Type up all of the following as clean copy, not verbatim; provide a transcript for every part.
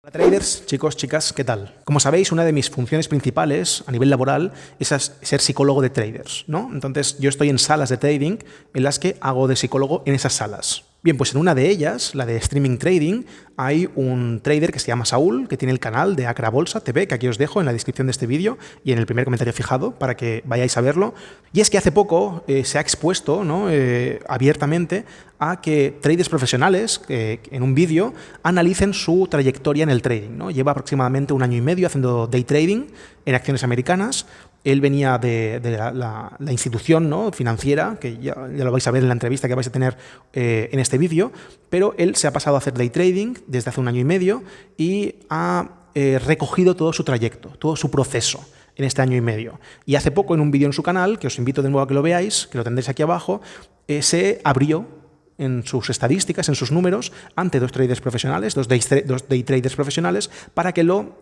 Hola traders, chicos, chicas, ¿qué tal? Como sabéis, una de mis funciones principales a nivel laboral es ser psicólogo de traders, ¿no? Entonces, yo estoy en salas de trading en las que hago de psicólogo en esas salas. Bien, pues en una de ellas, la de streaming trading, hay un trader que se llama Saúl, que tiene el canal de Acra Bolsa TV, que aquí os dejo en la descripción de este vídeo y en el primer comentario fijado para que vayáis a verlo. Y es que hace poco se ha expuesto, ¿no? Abiertamente a que traders profesionales en un vídeo analicen su trayectoria en el trading, ¿no? Lleva aproximadamente 1 año y medio haciendo day trading en acciones americanas. Él venía de la institución, ¿no?, financiera, que ya lo vais a ver en la entrevista que vais a tener en este vídeo, pero él se ha pasado a hacer day trading desde hace 1 año y medio y ha recogido todo su trayecto, todo su proceso en este 1 año y medio. Y hace poco, en un vídeo en su canal, que os invito de nuevo a que lo veáis, que lo tendréis aquí abajo, se abrió en sus estadísticas, en sus números, ante dos traders profesionales, dos day traders profesionales, para que lo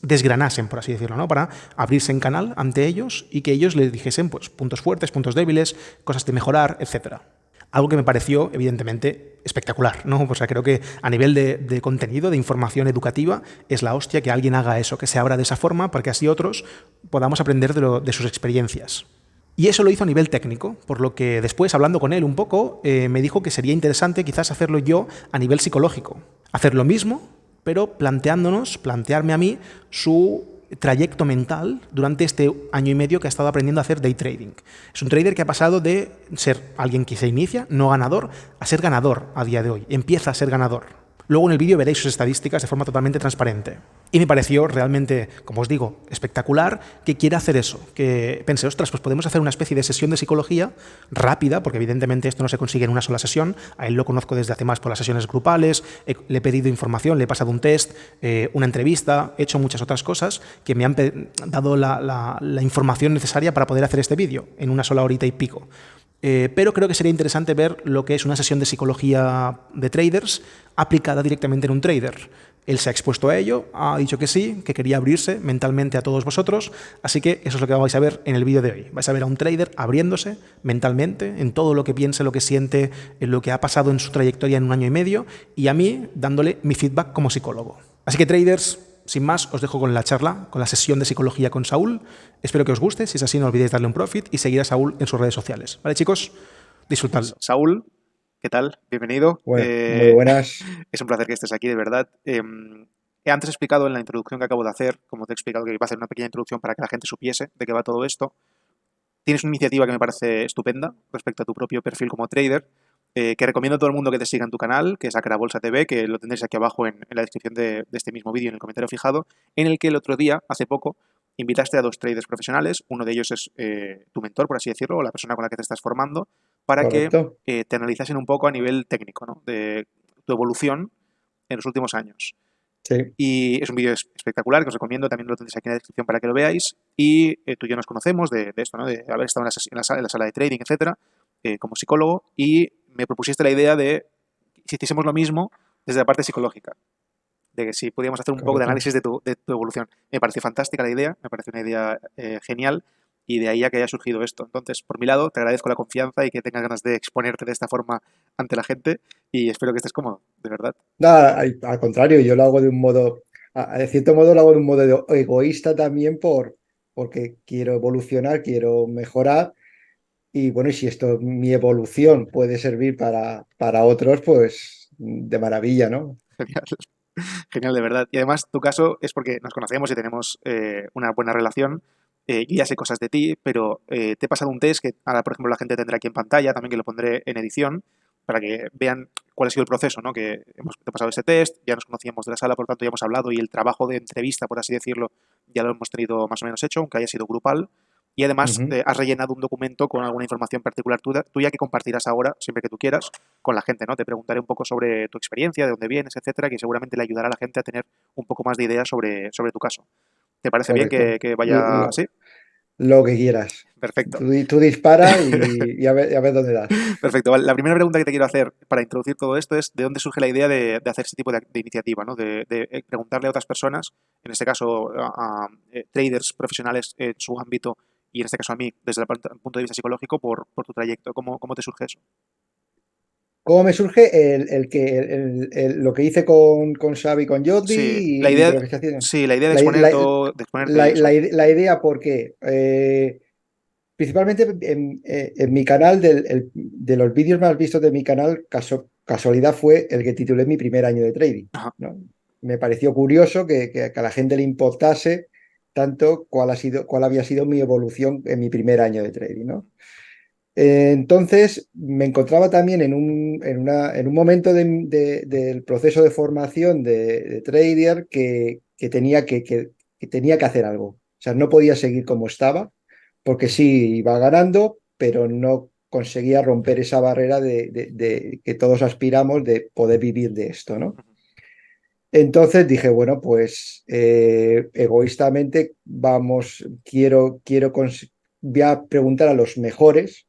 desgranasen, por así decirlo, ¿no? Para abrirse en canal ante ellos y que ellos les dijesen pues, puntos fuertes, puntos débiles, cosas de mejorar, etcétera. Algo que me pareció, evidentemente, espectacular, ¿no? O sea, creo que a nivel de contenido, de información educativa, es la hostia que alguien haga eso, que se abra de esa forma, para que así otros podamos aprender de sus experiencias. Y eso lo hizo a nivel técnico, por lo que después, hablando con él un poco, me dijo que sería interesante quizás hacerlo yo a nivel psicológico. Hacer lo mismo, pero plantearme a mí su trayecto mental durante este 1 año y medio que ha estado aprendiendo a hacer day trading. Es un trader que ha pasado de ser alguien que se inicia, no ganador, a ser ganador a día de hoy. Empieza a ser ganador. Luego en el vídeo veréis sus estadísticas de forma totalmente transparente. Y me pareció realmente, como os digo, espectacular que quiera hacer eso. Que pensé, ostras, pues podemos hacer una especie de sesión de psicología rápida, porque evidentemente esto no se consigue en una sola sesión. A él lo conozco desde hace más por las sesiones grupales, le he pedido información, le he pasado un test, una entrevista, he hecho muchas otras cosas que me han dado la información necesaria para poder hacer este vídeo en una sola horita y pico. Pero creo que sería interesante ver lo que es una sesión de psicología de traders aplicada directamente en un trader. Él se ha expuesto a ello, ha dicho que sí, que quería abrirse mentalmente a todos vosotros, así que eso es lo que vais a ver en el vídeo de hoy. Vais a ver a un trader abriéndose mentalmente en todo lo que piense, lo que siente, en lo que ha pasado en su trayectoria en 1 año y medio, y a mí dándole mi feedback como psicólogo. Así que traders, sin más, os dejo con la charla, con la sesión de psicología con Saúl. Espero que os guste. Si es así, no olvidéis darle un profit y seguir a Saúl en sus redes sociales. ¿Vale, chicos? Disfrutadlo. Saúl, ¿qué tal? Bienvenido. Bueno, muy buenas. Es un placer que estés aquí, de verdad. He antes explicado en la introducción que acabo de hacer, como te he explicado que iba a hacer una pequeña introducción para que la gente supiese de qué va todo esto. Tienes una iniciativa que me parece estupenda respecto a tu propio perfil como trader, que recomiendo a todo el mundo que te siga en tu canal, que es Acra Bolsa TV, que lo tendréis aquí abajo en la descripción de este mismo vídeo, en el comentario fijado, en el que el otro día, hace poco, invitaste a dos traders profesionales. Uno de ellos es tu mentor, por así decirlo, o la persona con la que te estás formando, para que Correcto. te analizasen un poco a nivel técnico, ¿no?, de tu evolución en los últimos años. Sí. Y es un vídeo espectacular que os recomiendo, también lo tendréis aquí en la descripción para que lo veáis. Y tú y yo nos conocemos de esto, ¿no?, de haber estado en la sala de trading, etcétera, como psicólogo, y me propusiste la idea de si hiciésemos lo mismo desde la parte psicológica, de que si podíamos hacer un poco de Correcto. análisis de tu evolución. Me pareció fantástica la idea, me parece una idea genial, y de ahí a que haya surgido esto. Entonces, por mi lado, te agradezco la confianza y que tengas ganas de exponerte de esta forma ante la gente, y espero que estés cómodo, de verdad. Nada, al contrario, yo lo hago de un modo, de cierto modo lo hago de un modo egoísta también porque quiero evolucionar, quiero mejorar y bueno, y si esto, mi evolución puede servir para otros, pues de maravilla, ¿no? Genial. Genial, de verdad. Y además, tu caso es porque nos conocemos y tenemos una buena relación. Yo ya sé cosas de ti, pero te he pasado un test que ahora, por ejemplo, la gente tendrá aquí en pantalla, también que lo pondré en edición, para que vean cuál ha sido el proceso, ¿no? Que te he pasado ese test, ya nos conocíamos de la sala, por tanto ya hemos hablado y el trabajo de entrevista, por así decirlo, ya lo hemos tenido más o menos hecho, aunque haya sido grupal. Y además Ujú. has rellenado un documento con alguna información particular tuya que compartirás ahora, siempre que tú quieras, con la gente, ¿no? Te preguntaré un poco sobre tu experiencia, de dónde vienes, etcétera, que seguramente le ayudará a la gente a tener un poco más de ideas sobre tu caso. ¿Te parece bien Correcto. que vaya Lo, así? lo que quieras. Perfecto. Tú dispara y a ver dónde das. Perfecto. Vale. La primera pregunta que te quiero hacer para introducir todo esto es ¿de dónde surge la idea de hacer este tipo de iniciativa, ¿no? De preguntarle a otras personas, en este caso a traders profesionales en su ámbito y en este caso a mí, desde el punto de vista psicológico, por tu trayecto. ¿Cómo te surge eso? ¿Cómo me surge lo que hice con Xavi, con Sí, Jordi y con lo que estoy haciendo? sí, la idea de La, exponer la- todo, de exponerte y eso. la idea, ¿por qué? Principalmente en mi canal, de los vídeos más vistos de mi canal, casualidad fue el que titulé Mi primer año de trading, Ajá. ¿no? Me pareció curioso que a la gente le importase tanto cuál había sido mi evolución en mi primer año de trading, ¿no? Entonces me encontraba también en un momento del proceso de formación de trader que tenía que hacer algo. O sea, no podía seguir como estaba, porque sí iba ganando, pero no conseguía romper esa barrera de que todos aspiramos de poder vivir de esto, ¿no? Entonces dije, bueno, pues egoístamente voy a preguntar a los mejores,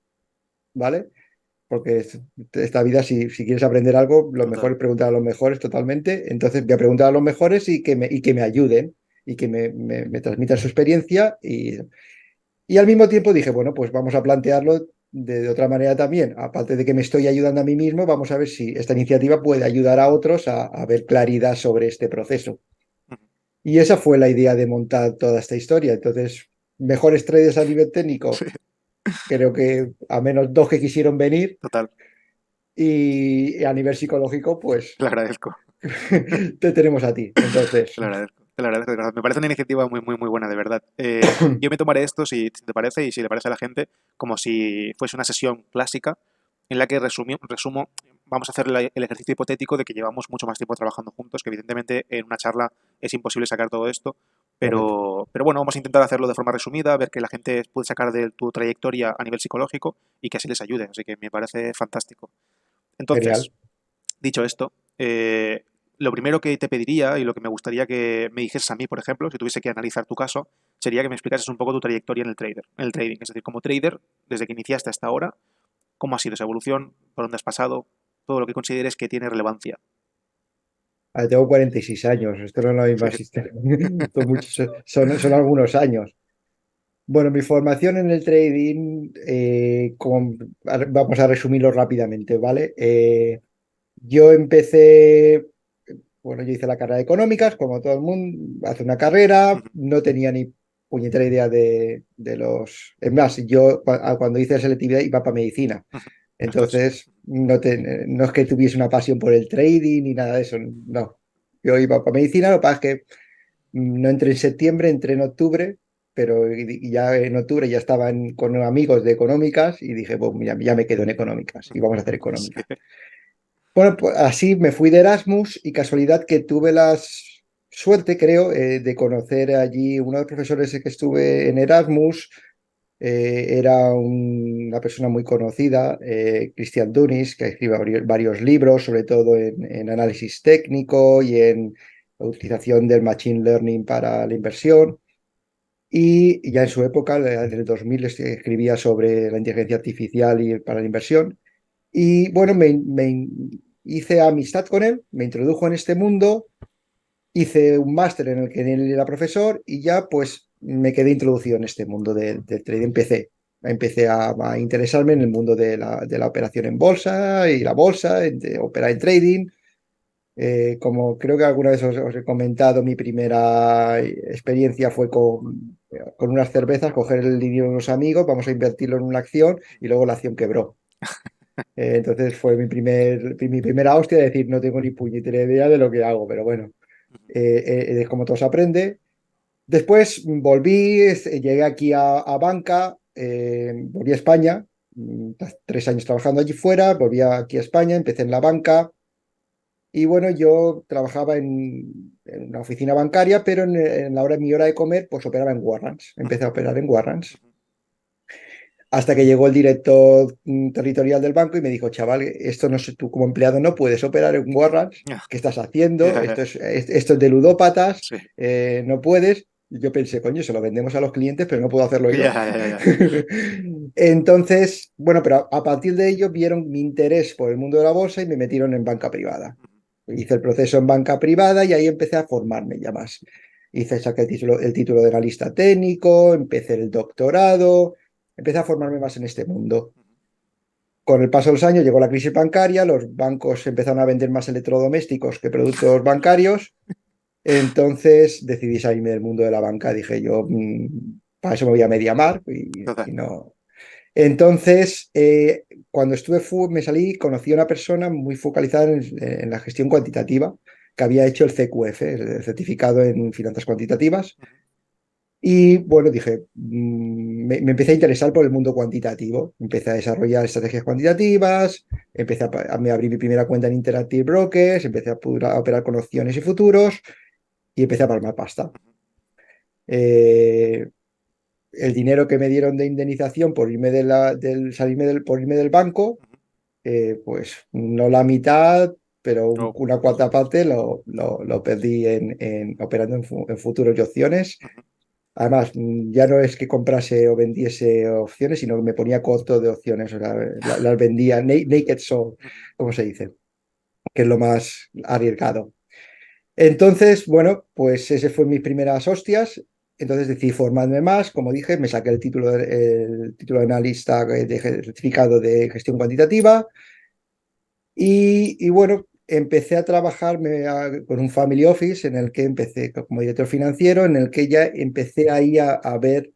¿vale? Porque esta vida, si quieres aprender algo, lo Total. mejor es preguntar a los mejores totalmente. Entonces voy a preguntar a los mejores y que me ayuden y que me transmitan su experiencia. Y al mismo tiempo dije, bueno, pues vamos a plantearlo de otra manera también. Aparte de que me estoy ayudando a mí mismo, vamos a ver si esta iniciativa puede ayudar a otros a ver claridad sobre este proceso. Ujú. Y esa fue la idea de montar toda esta historia. Entonces, mejores traders a nivel Sí, técnico, creo que a menos dos que quisieron venir. total. Y a nivel psicológico, pues Te lo agradezco. te tenemos a ti. Entonces, Te lo agradezco. Te lo agradezco, de verdad. Me parece una iniciativa muy, muy, muy buena, de verdad. Yo me tomaré esto, si te parece y si le parece a la gente, como si fuese una sesión clásica en la que resumo, vamos a hacer el ejercicio hipotético de que llevamos mucho más tiempo trabajando juntos, que evidentemente en una charla es imposible sacar todo esto, correcto, pero bueno, vamos a intentar hacerlo de forma resumida, ver que la gente puede sacar de tu trayectoria a nivel psicológico y que así les ayude. Así que me parece fantástico. genial. Entonces, dicho esto, lo primero que te pediría y lo que me gustaría que me dijeses a mí, por ejemplo, si tuviese que analizar tu caso, sería que me explicases un poco tu trayectoria en el trading. Es decir, como trader, desde que iniciaste hasta ahora, cómo ha sido esa evolución, por dónde has pasado, todo lo que consideres que tiene relevancia. Tengo 46 años, esto no es la misma existencia. Son algunos años. Bueno, mi formación en el trading, vamos a resumirlo rápidamente, ¿vale? Yo empecé, bueno, yo hice la carrera de económicas, como todo el mundo, hace una carrera, no tenía ni puñetera idea de los... Es más, yo cuando hice la selectividad iba para medicina. Ostras. Entonces, no es que tuviese una pasión por el trading ni nada de eso, no. Yo iba para medicina, lo que pasa es que no entré en septiembre, entré en octubre, pero y ya en octubre ya estaba con amigos de económicas y dije, bueno, ya me quedo en económicas y vamos a hacer Sí. económicas. Bueno, pues así me fui de Erasmus y casualidad que tuve la suerte, creo, de conocer allí uno de los profesores que estuve en Erasmus. Era una persona muy conocida, Christian Dunis, que escribe varios libros, sobre todo en análisis técnico y en la utilización del machine learning para la inversión. Y ya en su época, en el 2000, escribía sobre la inteligencia artificial y para la inversión. Y bueno, hice amistad con él, me introdujo en este mundo, hice un máster en el que él era profesor y ya pues me quedé introducido en este mundo del trading. Empecé a interesarme en el mundo de la operación en bolsa y la bolsa, de operar en trading. Como creo que alguna vez os he comentado, mi primera experiencia fue con unas cervezas, coger el dinero de unos amigos, vamos a invertirlo en una acción y luego la acción quebró. Entonces fue mi primera hostia de decir, no tengo ni puñetera idea de lo que hago, pero bueno, es como todo se aprende. Después volví, llegué aquí a banca, volví a España, 3 años trabajando allí fuera, volví aquí a España, empecé en la banca y bueno, yo trabajaba en una oficina bancaria, pero en mi hora de comer, pues operaba en warrants, empecé a operar en warrants. Hasta que llegó el director territorial del banco y me dijo, chaval, esto no sé, tú como empleado no puedes operar en warrants, Ya, ¿qué estás haciendo? ya, Esto ya. es de ludópatas, Sí. no puedes. Y yo pensé, coño, se lo vendemos a los clientes, pero no puedo hacerlo Ya, yo. ya, ya, ya. Entonces, bueno, pero a partir de ello vieron mi interés por el mundo de la bolsa y me metieron en banca privada. Hice el proceso en banca privada y ahí empecé a formarme ya más. Saqué el título de analista técnico, empecé el doctorado, empecé a formarme más en este mundo. con el paso de los años llegó la crisis bancaria, los bancos empezaron a vender más electrodomésticos que productos bancarios, entonces decidí salirme del mundo de la banca. Dije yo, para eso me voy a MediaMarkt Total. y no. Entonces, cuando me salí, conocí a una persona muy focalizada en la gestión cuantitativa, que había hecho el CQF, el certificado en finanzas cuantitativas. Y bueno, dije, me empecé a interesar por el mundo cuantitativo. Empecé a desarrollar estrategias cuantitativas, me abrí mi primera cuenta en Interactive Brokers, empecé a operar con opciones y futuros y empecé a palmar pasta. Eh, el dinero que me dieron de indemnización por por irme del banco, pues no la mitad, pero Oh, una cuarta parte lo perdí operando en futuros y opciones. Además, ya no es que comprase o vendiese opciones, sino que me ponía corto de opciones, o sea, las vendía naked sold, como se dice, que es lo más arriesgado. Entonces, bueno, pues ese fue mis primeras hostias. Entonces decidí formarme más, como dije, me saqué el título de analista de certificado de gestión cuantitativa y bueno, empecé a trabajar con un family office en el que empecé como director financiero, en el que ya empecé ahí a ver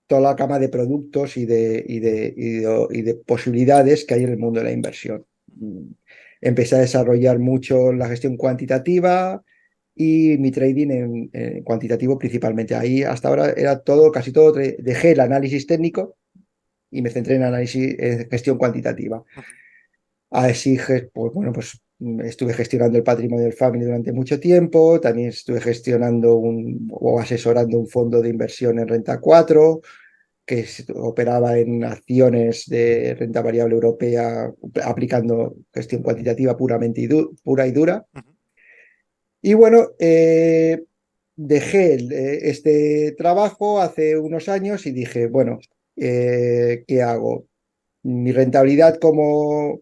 toda la gama de productos y de posibilidades que hay en el mundo de la inversión. Empecé a desarrollar mucho la gestión cuantitativa y mi trading en cuantitativo principalmente. Ahí hasta ahora era todo, casi todo, dejé el análisis técnico y me centré en gestión cuantitativa. Así, pues bueno, pues estuve gestionando el patrimonio del family durante mucho tiempo, también estuve gestionando o asesorando un fondo de inversión en renta 4 que operaba en acciones de renta variable europea aplicando gestión cuantitativa puramente pura y dura. Y bueno, dejé este trabajo hace unos años y dije, bueno, ¿qué hago? Mi rentabilidad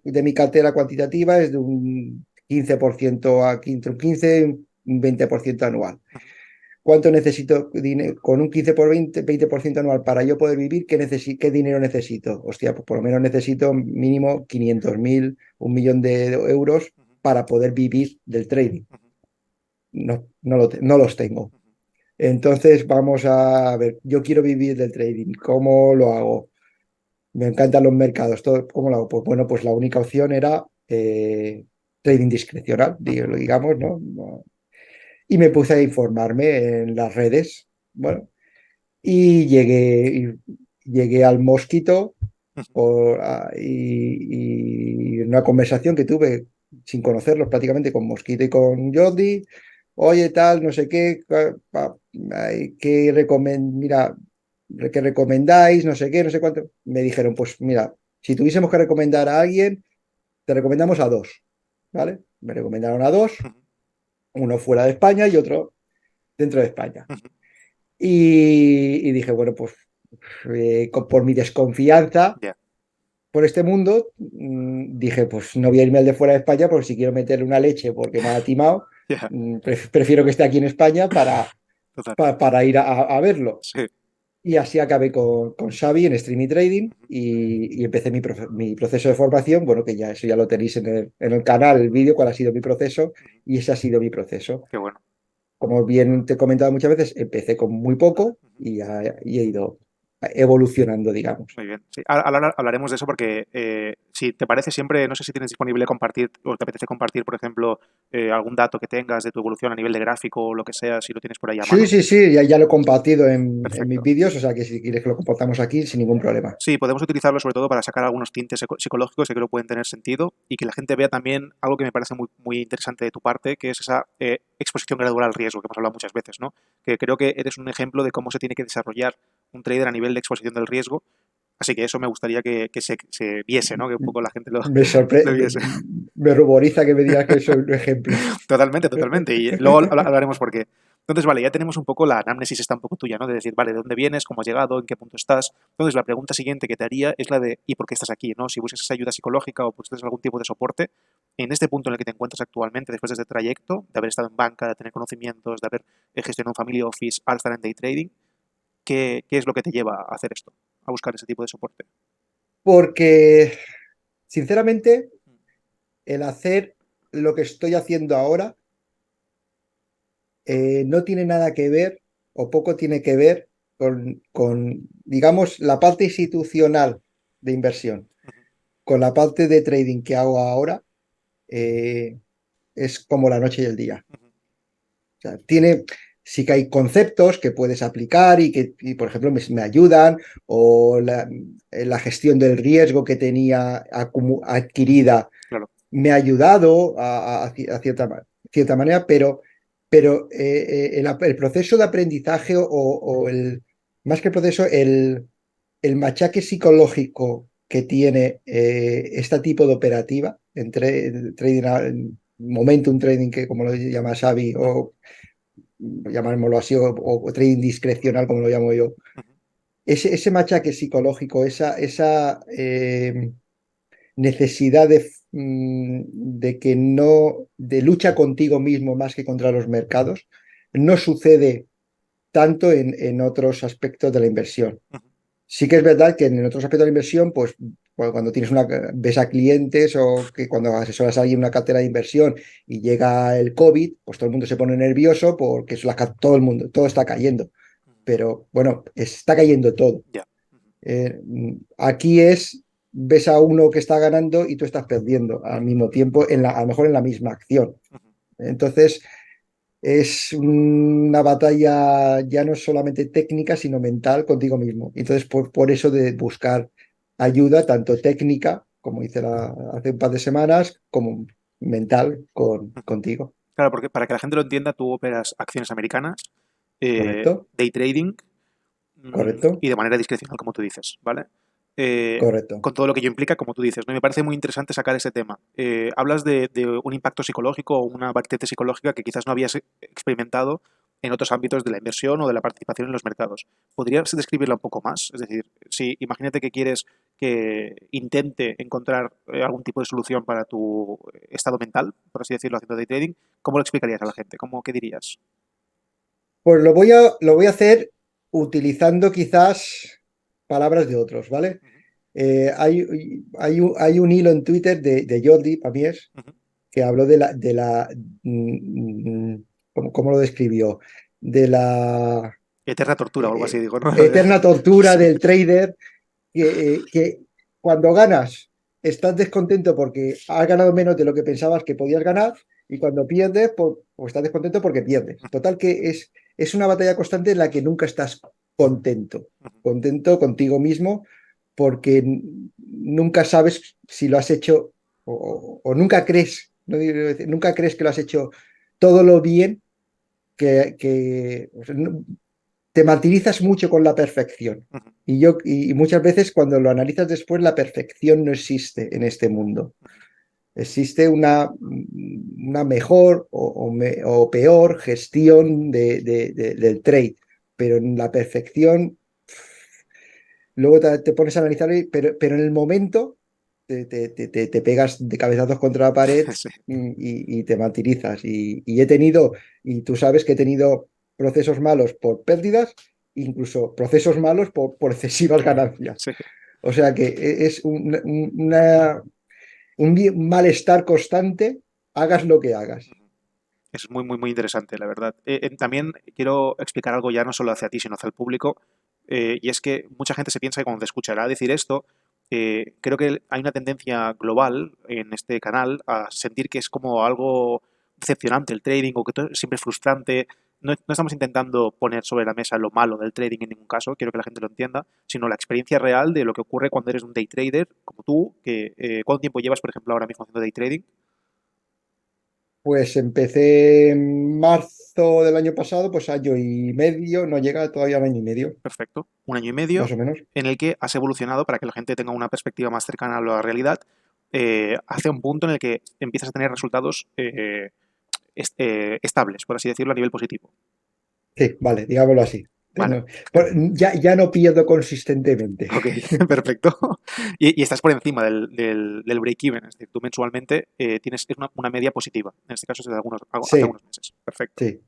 de mi cartera cuantitativa es de un 15% un 15, un 20% anual. ¿Cuánto necesito con un 15 por 20% anual para yo poder vivir? ¿Qué dinero necesito? Hostia, pues por lo menos necesito mínimo 500.000, 1 millón de euros para poder vivir del trading. No los tengo. Entonces vamos a ver, yo quiero vivir del trading. ¿Cómo lo hago? Me encantan los mercados. ¿Cómo lo hago? Pues bueno, pues la única opción era trading discrecional, digamos, ¿no? Y me puse a informarme en las redes. Bueno, y llegué al Mosquito y una conversación que tuve sin conocerlos prácticamente con Mosquito y con Jordi. Oye, tal, no sé qué, mira, ¿qué recomendáis? No sé qué, no sé cuánto. Me dijeron, pues mira, si tuviésemos que recomendar a alguien, te recomendamos a dos, ¿vale? Me recomendaron a dos, uno fuera de España y otro dentro de España. Y dije, bueno, pues por mi desconfianza ya. por este mundo, dije, pues no voy a irme al de fuera de España porque si quiero meterle una leche porque me ha timado, Ya. prefiero que esté aquí en España Total. para ir a verlo. Sí. Y así acabé con Xavi en Streaming Trading y empecé mi proceso de formación. Bueno, que ya eso ya lo tenéis en el canal, el vídeo, cuál ha sido mi proceso, y ese ha sido mi proceso. Qué bueno. Como bien te he comentado muchas veces, empecé con muy poco y he ido evolucionando, digamos. Muy bien. Sí, ahora hablaremos de eso porque, si te parece siempre, no sé si tienes disponible compartir o te apetece compartir, por ejemplo, algún dato que tengas de tu evolución a nivel de gráfico o lo que sea, si lo tienes por ahí a Sí, mano. sí, sí, ya lo he compartido en mis Perfecto. vídeos, o sea que si quieres que lo compartamos aquí, sin ningún problema. Sí, podemos utilizarlo sobre todo para sacar algunos tintes psicológicos que creo pueden tener sentido y que la gente vea también algo que me parece muy, muy interesante de tu parte, que es esa exposición gradual al riesgo que hemos hablado muchas veces, ¿no? Que creo que eres un ejemplo de cómo se tiene que desarrollar un trader a nivel de exposición del riesgo. Así que eso me gustaría que se viese, ¿no? Que un poco la gente Me lo sorprende, viese. me ruboriza que me digas que soy un ejemplo. Totalmente, totalmente. Y luego hablaremos por qué. Entonces, vale, ya tenemos un poco la anamnesis está un poco tuya, ¿no? De decir, vale, ¿de dónde vienes? ¿Cómo has llegado? ¿En qué punto estás? Entonces, la pregunta siguiente que te haría es la de ¿y por qué estás aquí? ¿No? Si buscas esa ayuda psicológica o buscas algún tipo de soporte, en este punto en el que te encuentras actualmente, después de este trayecto, de haber estado en banca, de tener conocimientos, de haber gestionado un family office, ahora estar en day trading, ¿qué es lo que te lleva a hacer esto? A buscar ese tipo de soporte. Porque sinceramente, el hacer lo que estoy haciendo ahora no tiene nada que ver o poco tiene que ver digamos, la parte institucional de inversión. Con la parte de trading que hago ahora, eh, es como la noche y el día. O sea, sí que hay conceptos que puedes aplicar y, por ejemplo, me ayudan, o la gestión del riesgo que tenía adquirida Claro. me ha ayudado a cierta manera, pero el proceso de aprendizaje más que el proceso, el machaque psicológico que tiene este tipo de operativa, entre trading, momentum trading, que como lo llama Xavi, o llamémoslo así, o trading discrecional, como lo llamo yo, ese machaque psicológico, esa necesidad de que no, de lucha contigo mismo más que contra los mercados, no sucede tanto en otros aspectos de la inversión. Sí que es verdad que en otros aspectos de la inversión, pues cuando ves a clientes o que cuando asesoras a alguien una cartera de inversión y llega el COVID, pues todo el mundo se pone nervioso porque todo el mundo, todo está cayendo. Pero bueno, está cayendo todo. Ya. Aquí ves a uno que está ganando y tú estás perdiendo al mismo tiempo, a lo mejor en la misma acción. Entonces, es una batalla ya no solamente técnica, sino mental contigo mismo. Entonces, por eso de buscar ayuda, tanto técnica, como hice hace un par de semanas, como mental contigo. Claro, porque para que la gente lo entienda, tú operas acciones americanas, ¿Correcto? day trading ¿Correcto? y de manera discrecional, como tú dices, ¿vale? Eh, Correcto. con todo lo que ello implica, como tú dices, ¿no? Y me parece muy interesante sacar ese tema. Hablas de un impacto psicológico o una vertiente psicológica que quizás no habías experimentado en otros ámbitos de la inversión o de la participación en los mercados. ¿Podrías describirla un poco más? Es decir, si imagínate que quieres que intente encontrar algún tipo de solución para tu estado mental, por así decirlo, haciendo day trading, ¿cómo lo explicarías a la gente? ¿Qué dirías? Pues lo voy a hacer utilizando quizás palabras de otros, ¿vale? Ujú, Hay un hilo en Twitter de Jordi, para mí ujú. que habló mm, ¿cómo lo describió? De la Eterna tortura o algo así, digo, ¿no? eterna tortura Sí, del trader, que cuando ganas estás descontento porque has ganado menos de lo que pensabas que podías ganar, y cuando pierdes, pues estás descontento porque pierdes. Total que es una batalla constante en la que nunca estás contento, ujú, contento contigo mismo, porque nunca sabes si lo has hecho o nunca crees, no nunca crees que lo has hecho todo lo bien o sea, te martirizas mucho con la perfección. ujú, Y muchas veces cuando lo analizas después, la perfección no existe en este mundo. Existe una mejor o peor gestión del trade, pero en la perfección, luego te pones a analizarlo, pero en el momento te pegas de cabezazos contra la pared sí, y te martirizas. Y he tenido, y tú sabes que he tenido procesos malos por pérdidas, incluso procesos malos por excesivas ganancias. sí. O sea que es un malestar constante, hagas lo que hagas. Es muy, muy, muy interesante, la verdad. También quiero explicar algo ya no solo hacia ti, sino hacia el público. Y es que mucha gente se piensa que cuando te escuchará decir esto, creo que hay una tendencia global en este canal a sentir que es como algo decepcionante el trading o que todo es siempre frustrante. No, no estamos intentando poner sobre la mesa lo malo del trading en ningún caso, quiero que la gente lo entienda, sino la experiencia real de lo que ocurre cuando eres un day trader como tú. ¿Cuánto tiempo llevas, por ejemplo, ahora mismo haciendo day trading? Pues empecé en marzo del año pasado, pues año y medio, no llega todavía al año y medio, Perfecto. Un año y medio más o menos. en el que has evolucionado para que la gente tenga una perspectiva más cercana a la realidad, hacia un punto en el que empiezas a tener resultados estables, por así decirlo, a nivel positivo. Sí, vale, digámoslo así. Vale. Ya no pierdo consistentemente. Ok, perfecto. Y estás por encima del break-even, es decir, tú mensualmente tienes una media positiva. En este caso es de hace Sí, algunos meses. Perfecto. sí,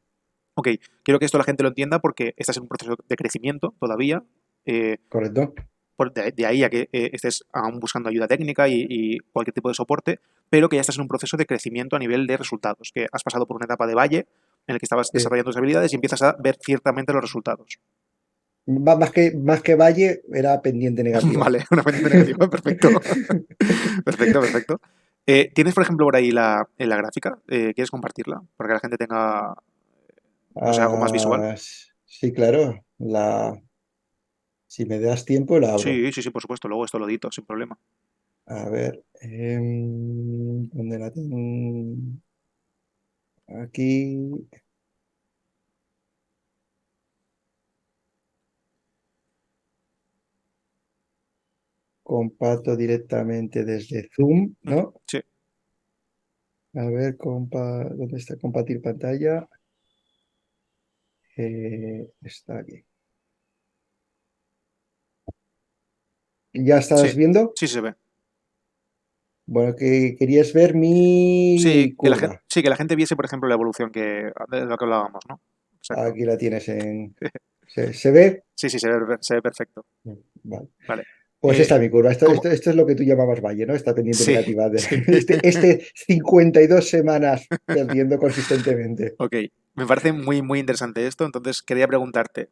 Ok, quiero que esto la gente lo entienda porque estás en un proceso de crecimiento todavía. Eh, correcto. de ahí a que estés aún buscando ayuda técnica y cualquier tipo de soporte, pero que ya estás en un proceso de crecimiento a nivel de resultados, que has pasado por una etapa de valle en el que estabas Sí. desarrollando tus habilidades y empiezas a ver ciertamente los resultados. Más que valle, era pendiente negativa. Vale, una pendiente negativa, perfecto. Perfecto, perfecto. ¿Tienes, por ejemplo, por ahí la gráfica? ¿Quieres compartirla? Para que la gente tenga, no sé, algo más visual. Sí, claro. Si me das tiempo, la abro. Sí, sí, sí, por supuesto. Luego esto lo edito sin problema. A ver, ¿dónde la tengo? Aquí. Comparto directamente desde Zoom, Ujú, ¿no? sí, A ver, ¿dónde está compartir pantalla? Está aquí. ¿Ya estás sí, viendo? sí se ve. Bueno, que querías ver mi curva. Sí, que la gente viese, por ejemplo, la evolución de lo que hablábamos, ¿no? Exacto. Aquí la tienes en... ¿Se ve? Sí, sí, se ve perfecto. Vale. Vale. Pues esta es mi curva. Esto, ¿Cómo? esto, esto es lo que tú llamabas valle, ¿no? Esta pendiente Sí, negativa de sí. este 52 semanas perdiendo consistentemente. Ok, me parece muy, muy interesante esto, entonces quería preguntarte,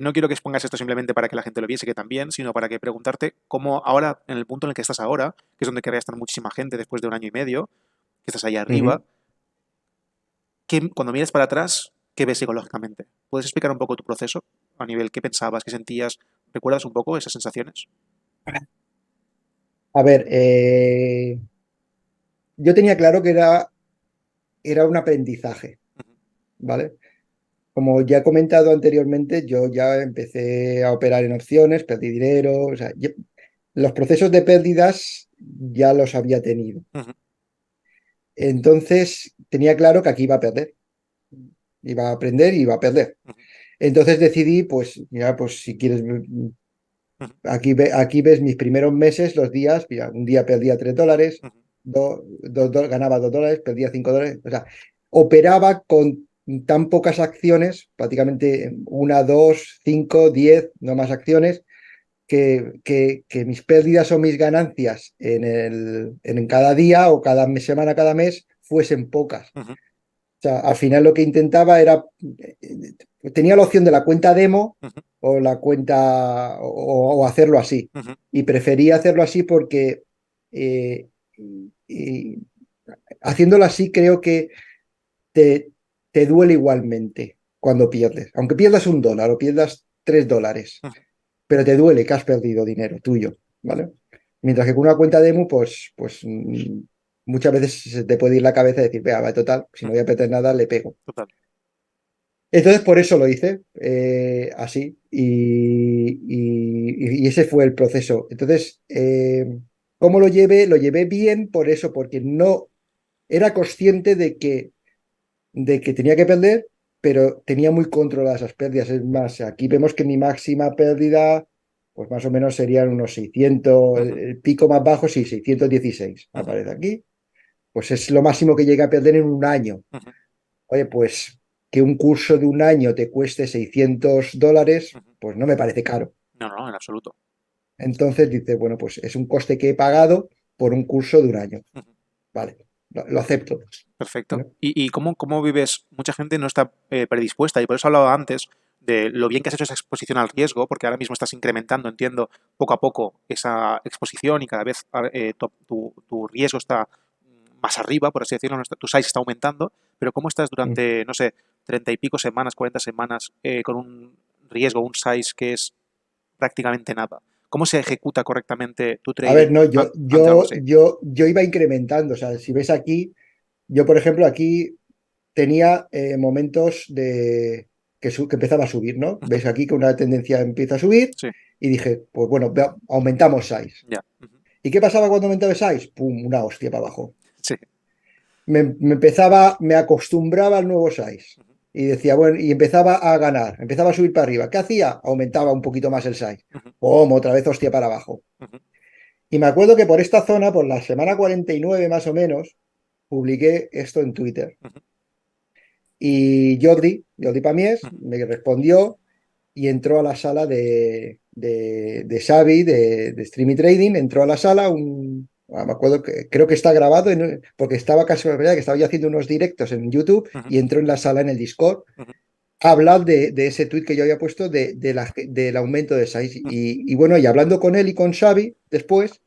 no quiero que expongas esto simplemente para que la gente lo viese, que también, sino para que preguntarte cómo ahora, en el punto en el que estás ahora, que es donde querría estar muchísima gente después de un año y medio, que estás ahí Ujú. arriba, cuando miras para atrás, ¿qué ves psicológicamente? ¿Puedes explicar un poco tu proceso? A nivel, ¿qué pensabas, qué sentías? ¿Recuerdas un poco esas sensaciones? A ver, yo tenía claro que era un aprendizaje, Ujú, ¿vale? Como ya he comentado anteriormente, yo ya empecé a operar en opciones, perdí dinero, o sea, los procesos de pérdidas ya los había tenido. ujú, Entonces tenía claro que aquí iba a perder, iba a aprender y iba a perder. ujú, Entonces decidí, pues, mira, pues si quieres, ujú, aquí ves mis primeros meses, los días, mira, un día perdía $3, ujú, ganaba $2, perdía $5. O sea, operaba con tan pocas acciones, prácticamente una, dos, cinco, 10, no más acciones, que mis pérdidas o mis ganancias en cada día o cada semana, cada mes, fuesen pocas. ujú, O sea, al final lo que intentaba era, tenía la opción de la cuenta demo ujú, o la cuenta o hacerlo así. ujú, Y prefería hacerlo así porque eh, y haciéndolo así creo que te, te duele igualmente cuando pierdes. Aunque pierdas $1 o pierdas $3, ujú. pero te duele que has perdido dinero tuyo, ¿vale? Mientras que con una cuenta demo, pues muchas veces se te puede ir la cabeza y decir, vea, va, total, si no Ujú. voy a perder nada, le pego. Total. Entonces, por eso lo hice así y ese fue el proceso. Entonces, ¿cómo lo llevé? Lo llevé bien por eso, porque no era consciente de que tenía que perder, pero tenía muy controladas esas pérdidas. Es más, aquí vemos que mi máxima pérdida, pues más o menos serían unos 600, el, Ujú, el pico más bajo, sí, 616, ujú, aparece aquí. Pues es lo máximo que llegué a perder en un año. ujú, Oye, pues que un curso de un año te cueste $600, ujú. pues no me parece caro. No, no, en absoluto. Entonces dice, bueno, pues es un coste que he pagado por un curso de un año. Ujú. Vale, lo acepto. Perfecto. ¿No? ¿Y cómo vives? Mucha gente no está predispuesta y por eso hablaba antes de lo bien que has hecho esa exposición al riesgo, porque ahora mismo estás incrementando, entiendo, poco a poco esa exposición y cada vez tu riesgo está más arriba, por así decirlo, tu size está aumentando, pero ¿cómo estás Mm. durante, no sé, 30 y pico semanas, 40 semanas con un riesgo, un size que es prácticamente nada? ¿Cómo se ejecuta correctamente tu A ver, trading no, yo, ante algo yo, así? yo iba incrementando. O sea, si ves aquí, yo, por ejemplo, aquí tenía momentos que empezaba a subir, ¿no? Ujú. Ves aquí que una tendencia empieza a subir Sí, y dije, pues bueno, aumentamos size. ya. Ujú. ¿Y qué pasaba cuando aumentaba size? ¡Pum! Una hostia para abajo. Sí. Me acostumbraba al nuevo size. Ujú, Y decía, bueno, y empezaba a ganar, empezaba a subir para arriba. ¿Qué hacía? Aumentaba un poquito más el size. ujú, ¡Pum! Otra vez hostia para abajo. ujú, Y me acuerdo que por esta zona, por la semana 49 más o menos, publiqué esto en Twitter. ujú, Y Jordi Pamies, ujú. me respondió y entró a la sala de Xavi, de Streamy Trading, entró a la sala, me acuerdo que creo que está grabado, porque estaba casi, la verdad, que estaba yo haciendo unos directos en YouTube Ujú, y entró en la sala en el Discord ujú, a hablar de ese tweet que yo había puesto del aumento de size. ujú, Y bueno, y hablando con él y con Xavi después,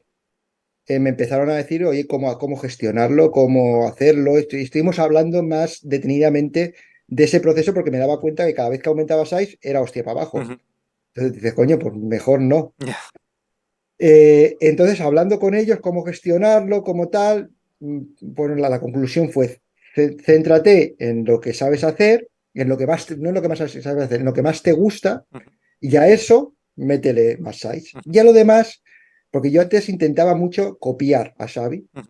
me empezaron a decir, oye, cómo gestionarlo, cómo hacerlo. Estuvimos hablando más detenidamente de ese proceso porque me daba cuenta que cada vez que aumentaba size era hostia para abajo. ujú. Entonces dices, coño, pues mejor no. Ya, Entonces, hablando con ellos, cómo gestionarlo, cómo tal, bueno, la conclusión fue, céntrate en lo que sabes hacer, en lo que más, no en lo que más sabes hacer, en lo que más te gusta, ujú, y a eso métele más size. ujú, Ya lo demás, porque yo antes intentaba mucho copiar a Xavi, ujú.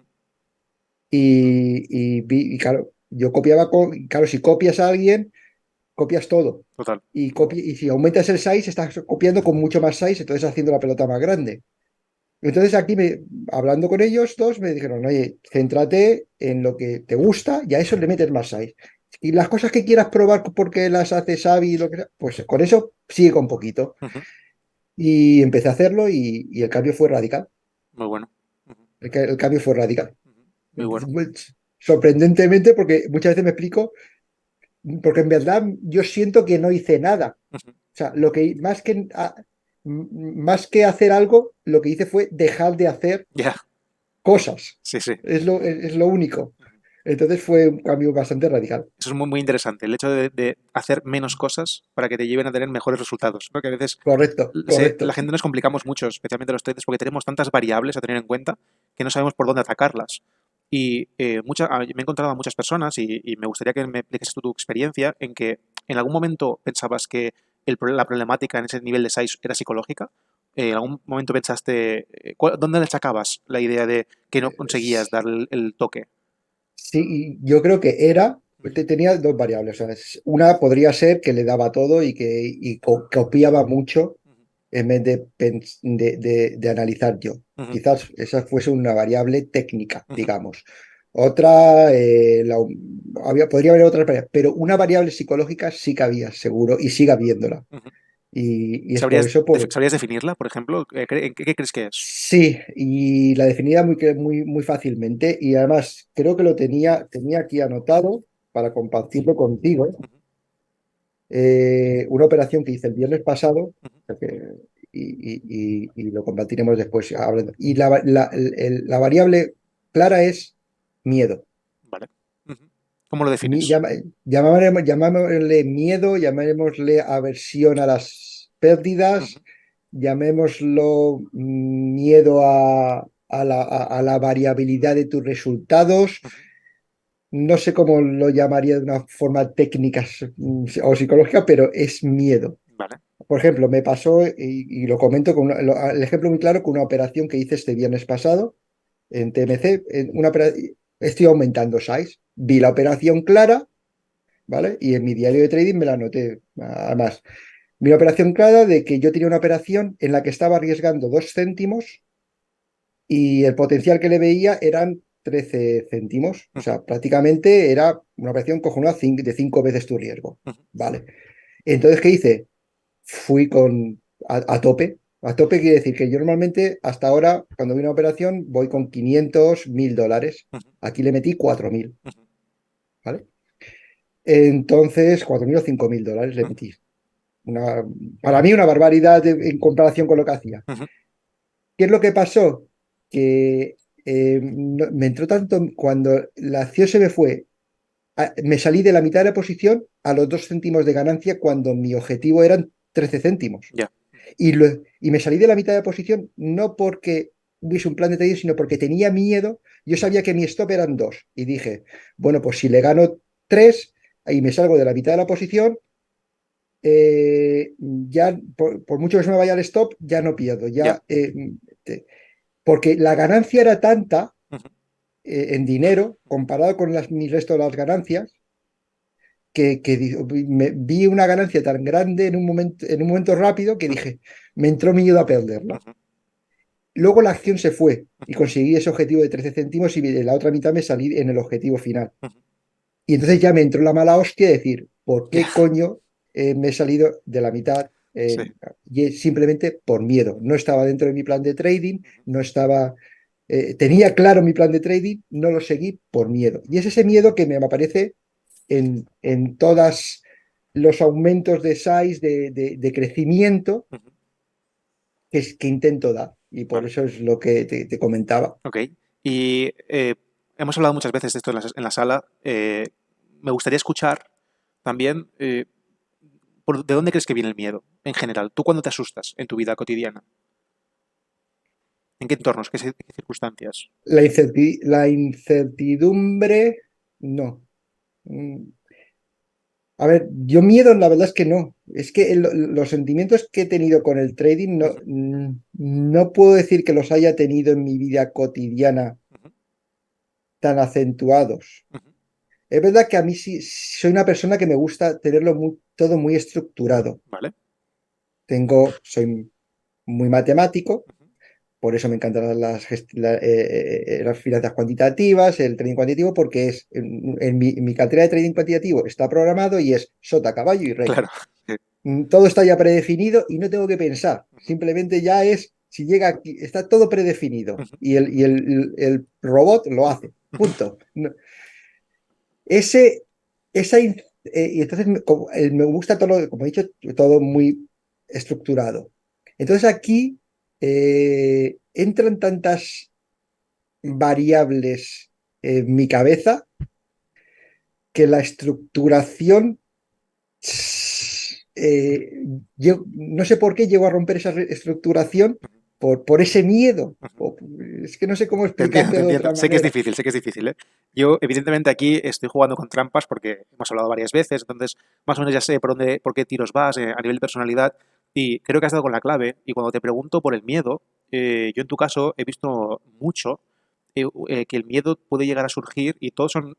y claro, yo copiaba, claro, si copias a alguien, copias todo. Total. Y si aumentas el size, estás copiando con mucho más size, entonces haciendo la pelota más grande. Entonces aquí, hablando con ellos dos, me dijeron, oye, céntrate en lo que te gusta y a eso le metes más size. Y las cosas que quieras probar porque las hace Xavi, lo que sea, pues con eso sigue con poquito. Ujú. Y empecé a hacerlo y el cambio fue radical. Muy bueno. Ujú, El cambio fue radical. ujú. Muy bueno. Sorprendentemente, porque muchas veces me explico, porque en verdad yo siento que no hice nada. Ujú. O sea, más que hacer algo, lo que hice fue dejar de hacer Ya, cosas. sí, sí. Es lo único. Ujú. Entonces fue un cambio bastante radical. Eso es muy, muy interesante, el hecho de hacer menos cosas para que te lleven a tener mejores resultados, ¿no? Que a veces Correcto, la correcto. gente nos complicamos mucho, especialmente los traders, porque tenemos tantas variables a tener en cuenta que no sabemos por dónde atacarlas. Y me he encontrado a muchas personas y me gustaría que me expliques tú tu experiencia en que en algún momento pensabas que la problemática en ese nivel de size era psicológica. ¿En algún momento pensaste, dónde le achacabas la idea de que no conseguías dar el toque? Sí, y yo creo que tenía dos variables. O sea, una podría ser que le daba todo y copiaba mucho en vez de analizar yo. Ujú, Quizás esa fuese una variable técnica, ujú, digamos. Otra, podría haber otras variables, pero una variable psicológica sí que había, seguro, y sigue habiéndola. ujú. Y es por eso, ¿Sabrías definirla, por ejemplo? ¿Qué crees que es? sí, y la definía muy fácilmente y además creo que tenía aquí anotado para compartirlo contigo. Ujú, Una operación que hice el viernes pasado ujú. o sea y lo compartiremos después. Y la variable clara es miedo. Vale. Ujú. ¿Cómo lo defines? Llamémosle miedo, llamémosle aversión a las Ujú, pérdidas, llamémoslo miedo a la variabilidad de tus resultados. ujú. No sé cómo lo llamaría de una forma técnica o psicológica, pero es miedo. Vale. Por ejemplo, me pasó, y lo comento el ejemplo muy claro, con una operación que hice este viernes pasado en TMC. Estoy aumentando size. Vi la operación clara, ¿vale? Y en mi diario de trading me la anoté. Además, vi una operación clara de que yo tenía una operación en la que estaba arriesgando 2 céntimos y el potencial que le veía eran 13 céntimos. O Ujú, sea, prácticamente era una operación cojonada de 5 veces tu riesgo. ujú, ¿Vale? Entonces, ¿qué hice? Fui a tope. A tope quiere decir que yo normalmente, hasta ahora, cuando voy a una operación, voy con 500, $1.000. ujú, Aquí le metí 4.000, ujú, ¿vale? Entonces, 4.000 o $5.000 le ujú, metí. Para mí una barbaridad en comparación con lo que hacía. ujú, ¿Qué es lo que pasó? Que me entró tanto cuando la acción se me fue, me salí de la mitad de la posición a los 2 céntimos de ganancia cuando mi objetivo eran 13 céntimos. ya. Y me salí de la mitad de la posición no porque hubiese un plan de trading, sino porque tenía miedo. Yo sabía que mi stop eran 2 y dije, bueno, pues si le gano 3 y me salgo de la mitad de la posición, ya por mucho que se me vaya el stop, ya no pierdo. Ya. Te- Porque la ganancia era tanta Ujú, en dinero ujú, comparado con mi resto de las ganancias vi una ganancia tan grande en un momento rápido que ujú, dije, me entró miedo a perderla. ujú, Luego la acción se fue y ujú, conseguí ese objetivo de 13 céntimos y de la otra mitad me salí en el objetivo final. ujú. Y entonces ya me entró la mala hostia de decir, ¿por Ya. qué coño me he salido de la mitad? Sí. y es simplemente por miedo. No estaba dentro de mi plan de trading, no estaba, tenía claro mi plan de trading, no lo seguí por miedo. Y es ese miedo que me aparece en todos los aumentos de size, de crecimiento Ujú. que intento dar. Y por Vale. eso es lo que te comentaba. Ok. Y hemos hablado muchas veces de esto en la sala. Me gustaría escuchar también de dónde crees que viene el miedo en general. ¿Tú cuándo te asustas en tu vida cotidiana? ¿En qué entornos? ¿Qué circunstancias? La incertidumbre, no. Mm, A ver, yo miedo, la verdad es que no. Es que los sentimientos que he tenido con el trading no, Ujú, no puedo decir que los haya tenido en mi vida cotidiana ujú, tan acentuados. ujú. Es verdad que a mí sí soy una persona que me gusta tenerlo todo muy estructurado. Vale. Soy muy matemático, Ujú, por eso me encantan las finanzas cuantitativas, el trading cuantitativo, porque en mi cartera de trading cuantitativo está programado y es sota, caballo y rey. claro. Sí. Todo está ya predefinido y no tengo que pensar. Ujú, Simplemente ya es, si llega aquí, está todo predefinido ujú, y el robot lo hace. ujú. Punto. Ese, y entonces me gusta todo, como he dicho, todo muy estructurado. Entonces aquí entran tantas variables en mi cabeza que la estructuración, eh, yo no sé por qué llego a romper esa estructuración por ese miedo. Ujú. Es que no sé cómo Te entiendo, explicarte te de entiendo. otra manera. Sé que es difícil, ¿eh? Yo, evidentemente, aquí estoy jugando con trampas porque hemos hablado varias veces, entonces más o menos ya sé por qué tiros vas a nivel de personalidad y creo que has dado con la clave. Y cuando te pregunto por el miedo, yo en tu caso he visto mucho que el miedo puede llegar a surgir y todos son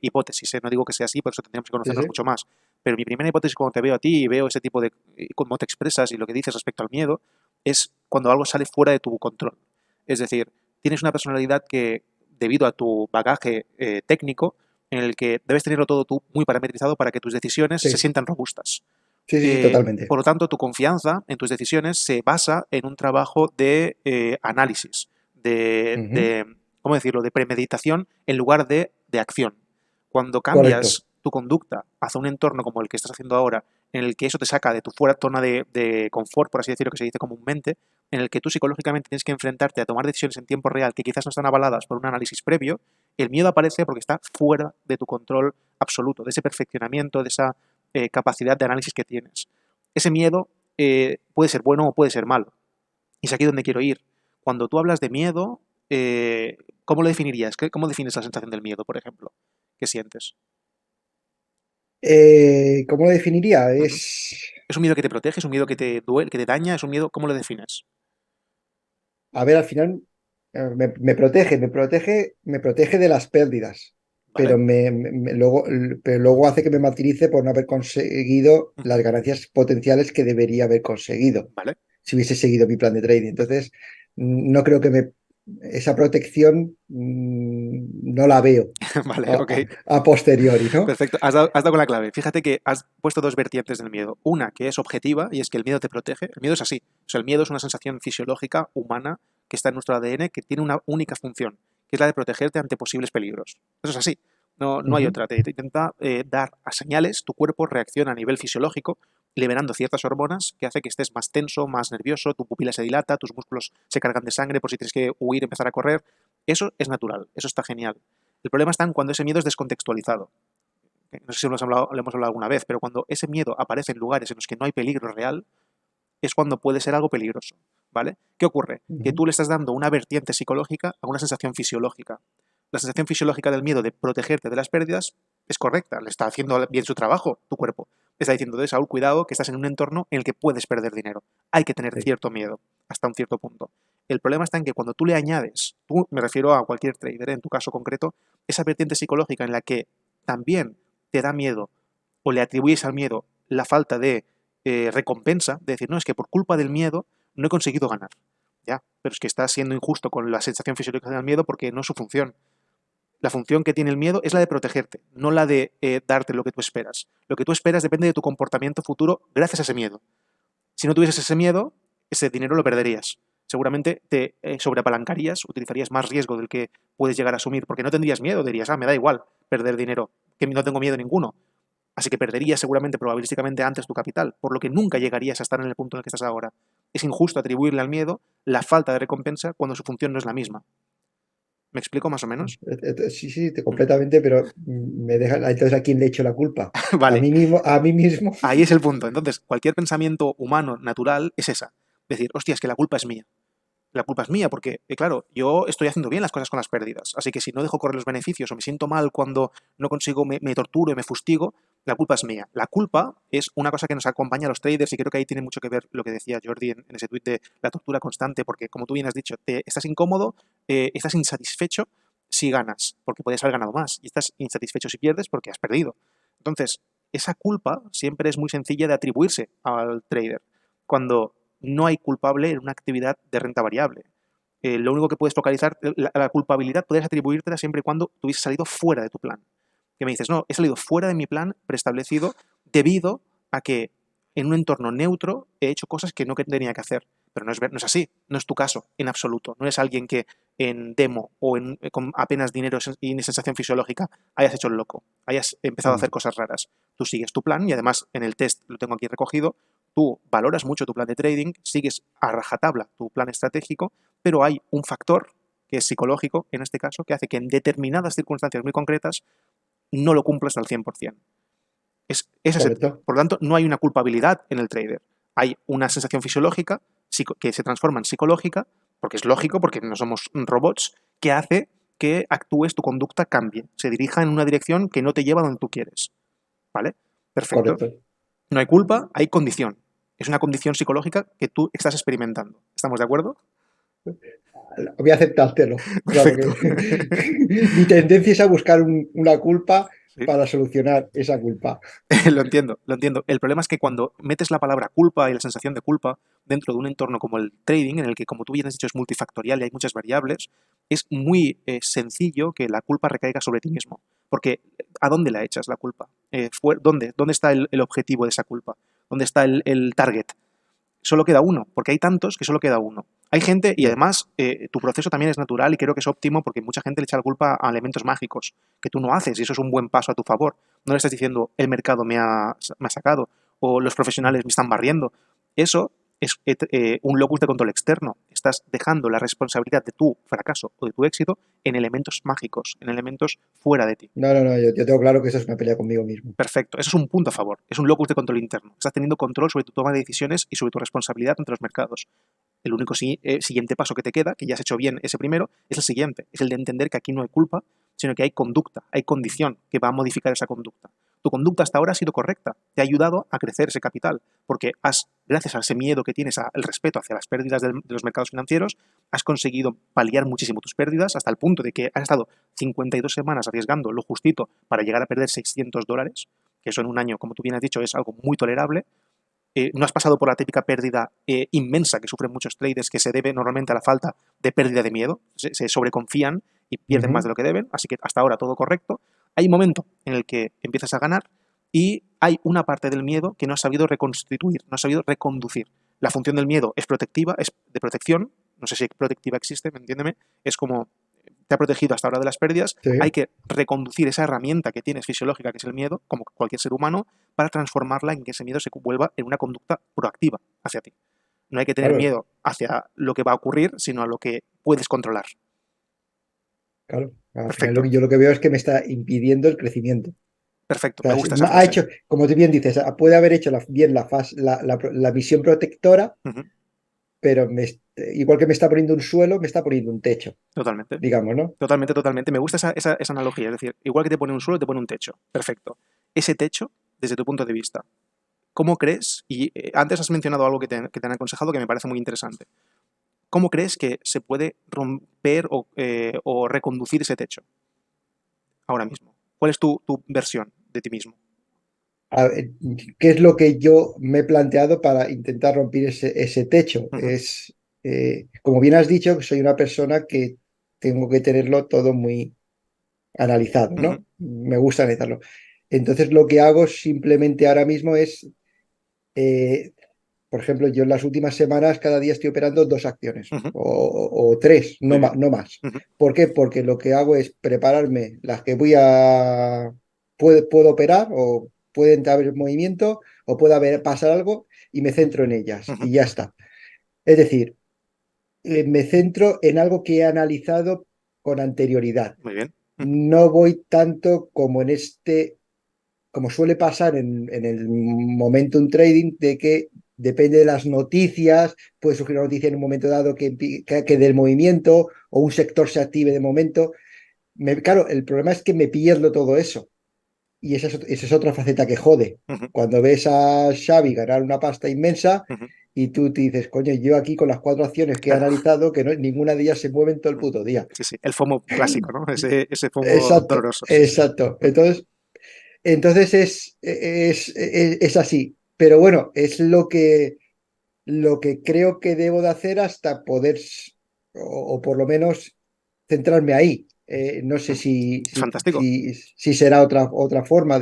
hipótesis, ¿eh? No digo que sea así, por eso tendríamos que Sí, conocernos sí. mucho más. Pero mi primera hipótesis cuando te veo a ti y veo ese tipo de cómo te expresas y lo que dices respecto al miedo es cuando algo sale fuera de tu control. Es decir, tienes una personalidad que, debido a tu bagaje técnico, en el que debes tenerlo todo tú muy parametrizado para que tus decisiones se Sí, sientan robustas. sí, sí, sí, totalmente. Por lo tanto, tu confianza en tus decisiones se basa en un trabajo de análisis, Ujú. ¿cómo decirlo?, de premeditación en lugar de acción. Cuando Correcto. cambias tu conducta hacia un entorno como el que estás haciendo ahora, en el que eso te saca de tu fuera zona de confort, por así decirlo, que se dice comúnmente, en el que tú psicológicamente tienes que enfrentarte a tomar decisiones en tiempo real que quizás no están avaladas por un análisis previo, el miedo aparece porque está fuera de tu control absoluto, de ese perfeccionamiento, de esa capacidad de análisis que tienes. Ese miedo puede ser bueno o puede ser malo. Y es aquí donde quiero ir. Cuando tú hablas de miedo, ¿cómo lo definirías? ¿Cómo defines la sensación del miedo, por ejemplo? ¿Qué sientes? ¿Cómo lo definiría? Ujú. ¿Es un miedo que te protege? ¿Es un miedo que te duele, que te daña? ¿Es un miedo? ¿Cómo lo defines? A ver, al final me protege de las pérdidas, ¿Vale? pero luego hace que me martirice por no haber conseguido Ujú. las ganancias potenciales que debería haber conseguido ¿Vale? si hubiese seguido mi plan de trading. Entonces, no creo que esa protección no la veo Vale, ok. a posteriori, ¿no? Perfecto. Has dado con la clave. Fíjate que has puesto dos vertientes del miedo. Una que es objetiva y es que el miedo te protege. El miedo es así. O sea, el miedo es una sensación fisiológica, humana, que está en nuestro ADN, que tiene una única función, que es la de protegerte ante posibles peligros. Eso es así. No hay Ujú. otra. Te intenta dar a señales, tu cuerpo reacciona a nivel fisiológico, liberando ciertas hormonas que hace que estés más tenso, más nervioso, tu pupila se dilata, tus músculos se cargan de sangre por si tienes que huir, empezar a correr. Eso es natural, eso está genial. El problema está en cuando ese miedo es descontextualizado. No sé si lo hemos hablado alguna vez, pero cuando ese miedo aparece en lugares en los que no hay peligro real, es cuando puede ser algo peligroso, ¿vale? ¿Qué ocurre? Que Ujú. tú le estás dando una vertiente psicológica a una sensación fisiológica. La sensación fisiológica del miedo de protegerte de las pérdidas es correcta, le está haciendo bien su trabajo tu cuerpo. Está diciendo, de Saúl, cuidado, que estás en un entorno en el que puedes perder dinero. Hay que tener Sí. cierto miedo, hasta un cierto punto. El problema está en que cuando tú le añades, tú me refiero a cualquier trader, en tu caso concreto, esa vertiente psicológica en la que también te da miedo o le atribuyes al miedo la falta de recompensa, de decir, no, es que por culpa del miedo no he conseguido ganar. Ya, pero es que estás siendo injusto con la sensación fisiológica del miedo porque no es su función. La función que tiene el miedo es la de protegerte, no la de darte lo que tú esperas. Lo que tú esperas depende de tu comportamiento futuro gracias a ese miedo. Si no tuvieses ese miedo, ese dinero lo perderías. Seguramente te sobreapalancarías, utilizarías más riesgo del que puedes llegar a asumir, porque no tendrías miedo, dirías, me da igual perder dinero, que no tengo miedo ninguno. Así que perderías seguramente probabilísticamente antes tu capital, por lo que nunca llegarías a estar en el punto en el que estás ahora. Es injusto atribuirle al miedo la falta de recompensa cuando su función no es la misma. ¿Me explico más o menos? Sí, sí, completamente, pero me deja, entonces ¿a quién le echo la culpa? ¿A Vale, mí mismo? ¿A mí mismo? ahí es el punto. Entonces, cualquier pensamiento humano natural es esa. Decir, hostia, es que la culpa es mía. La culpa es mía porque, claro, yo estoy haciendo bien las cosas con las pérdidas. Así que si no dejo correr los beneficios o me siento mal cuando no consigo, me torturo y me fustigo, la culpa es mía. La culpa es una cosa que nos acompaña a los traders y creo que ahí tiene mucho que ver lo que decía Jordi en ese tuit de la tortura constante, porque como tú bien has dicho, estás incómodo, estás insatisfecho si ganas, porque puedes haber ganado más, y estás insatisfecho si pierdes porque has perdido. Entonces, esa culpa siempre es muy sencilla de atribuirse al trader. Cuando no hay culpable en una actividad de renta variable. Lo único que puedes focalizar, la culpabilidad puedes atribuírtela siempre y cuando tú hubieses salido fuera de tu plan. Que me dices, no, he salido fuera de mi plan preestablecido debido a que en un entorno neutro he hecho cosas que no tenía que hacer. Pero no es así, no es tu caso, en absoluto. No eres alguien que en demo o con apenas dinero y sensación fisiológica hayas hecho el loco, hayas empezado a hacer cosas raras. Tú sigues tu plan y además en el test, lo tengo aquí recogido, tú valoras mucho tu plan de trading, sigues a rajatabla tu plan estratégico, pero hay un factor que es psicológico, en este caso, que hace que en determinadas circunstancias muy concretas no lo cumplas al 100%. Correcto. Por lo tanto, no hay una culpabilidad en el trader. Hay una sensación fisiológica que se transforma en psicológica, porque es lógico, porque no somos robots, que hace que actúes, tu conducta cambie, se dirija en una dirección que no te lleva donde tú quieres. ¿Vale? Perfecto. Correcto. No hay culpa, hay condición. Es una condición psicológica que tú estás experimentando. ¿Estamos de acuerdo? Voy a aceptártelo. Claro Perfecto. que mi tendencia es a buscar una culpa Sí. para solucionar esa culpa. Lo entiendo, lo entiendo. El problema es que cuando metes la palabra culpa y la sensación de culpa dentro de un entorno como el trading, en el que, como tú bien has dicho, es multifactorial y hay muchas variables, es muy sencillo que la culpa recaiga sobre ti mismo. Porque, ¿a dónde la echas la culpa? ¿Dónde está el objetivo de esa culpa? ¿Dónde está el target? Solo queda uno, porque hay tantos que solo queda uno. Hay gente, y Ya. además tu proceso también es natural y creo que es óptimo porque mucha gente le echa la culpa a elementos mágicos que tú no haces y eso es un buen paso a tu favor. No le estás diciendo el mercado me ha sacado o los profesionales me están barriendo. Eso es un locus de control externo. Estás dejando la responsabilidad de tu fracaso o de tu éxito en elementos mágicos, en elementos fuera de ti. No, no, no, yo tengo claro que eso es una pelea conmigo mismo. Perfecto, eso es un punto a favor, es un locus de control interno. Estás teniendo control sobre tu toma de decisiones y sobre tu responsabilidad ante los mercados. El único siguiente paso que te queda, que ya has hecho bien ese primero, es el siguiente, es el de entender que aquí no hay culpa, sino que hay conducta, hay condición que va a modificar esa conducta. Tu conducta hasta ahora ha sido correcta, te ha ayudado a crecer ese capital, porque gracias a ese miedo que tienes, al respeto hacia las pérdidas de los mercados financieros, has conseguido paliar muchísimo tus pérdidas hasta el punto de que has estado 52 semanas arriesgando lo justito para llegar a perder $600, que eso en un año, como tú bien has dicho, es algo muy tolerable. No has pasado por la típica pérdida inmensa que sufren muchos traders que se debe normalmente a la falta de pérdida de miedo, se sobreconfían y pierden más de lo que deben, así que hasta ahora todo correcto. Hay un momento en el que empiezas a ganar y hay una parte del miedo que no has sabido reconstituir, no has sabido reconducir. La función del miedo es protectiva, es de protección, no sé si protectiva existe, entiéndeme, es como te ha protegido hasta ahora de las pérdidas, Sí, hay que reconducir esa herramienta que tienes fisiológica, que es el miedo, como cualquier ser humano, para transformarla en que ese miedo se vuelva en una conducta proactiva hacia ti. No hay que tener claro, miedo hacia lo que va a ocurrir, sino a lo que puedes controlar. claro. Al final Perfecto, yo lo que veo es que me está impidiendo el crecimiento. perfecto, O me sea, gusta esa ha frase. hecho, como tú bien dices, puede haber hecho bien la visión protectora, Ujú. pero igual que me está poniendo un suelo, me está poniendo un techo, Totalmente, digamos, ¿no? totalmente, totalmente. Me gusta esa analogía, es decir, igual que te pone un suelo, te pone un techo. Perfecto. Ese techo, desde tu punto de vista, ¿cómo crees? Y antes has mencionado algo que te han aconsejado que me parece muy interesante. ¿Cómo crees que se puede romper o reconducir ese techo ahora mismo? ¿Cuál es tu versión de ti mismo? A ver, ¿qué es lo que yo me he planteado para intentar romper ese techo? Ujú, Es, como bien has dicho, soy una persona que tengo que tenerlo todo muy analizado, ujú, ¿no? Me gusta analizarlo. Entonces lo que hago simplemente ahora mismo es eh, por ejemplo, yo en las últimas semanas cada día estoy operando 2 acciones Ujú. o 3, Muy bien. no más. Ujú. ¿Por qué? Porque lo que hago es prepararme las que puedo operar o pueden haber movimiento o puede pasar algo y me centro en ellas Ujú. y ya está. Es decir, me centro en algo que he analizado con anterioridad. Muy bien. Ujú. No voy tanto como como suele pasar en el momentum trading, de que depende de las noticias, puede surgir una noticia en un momento dado que del movimiento o un sector se active de momento. Claro, el problema es que me pierdo todo eso. Y esa es otra faceta que jode. Ujú. Cuando ves a Xavi ganar una pasta inmensa Ujú. y tú te dices, coño, yo aquí con las 4 acciones que he Claro. analizado, que ninguna de ellas se mueve en todo el puto día. Sí, sí. El FOMO clásico, ¿no? Ese FOMO Exacto, doloroso. Sí, sí. exacto. Entonces es así. Pero bueno, es lo que creo que debo de hacer hasta poder, o por lo menos centrarme ahí. No sé Ujú. Fantástico. si será otra forma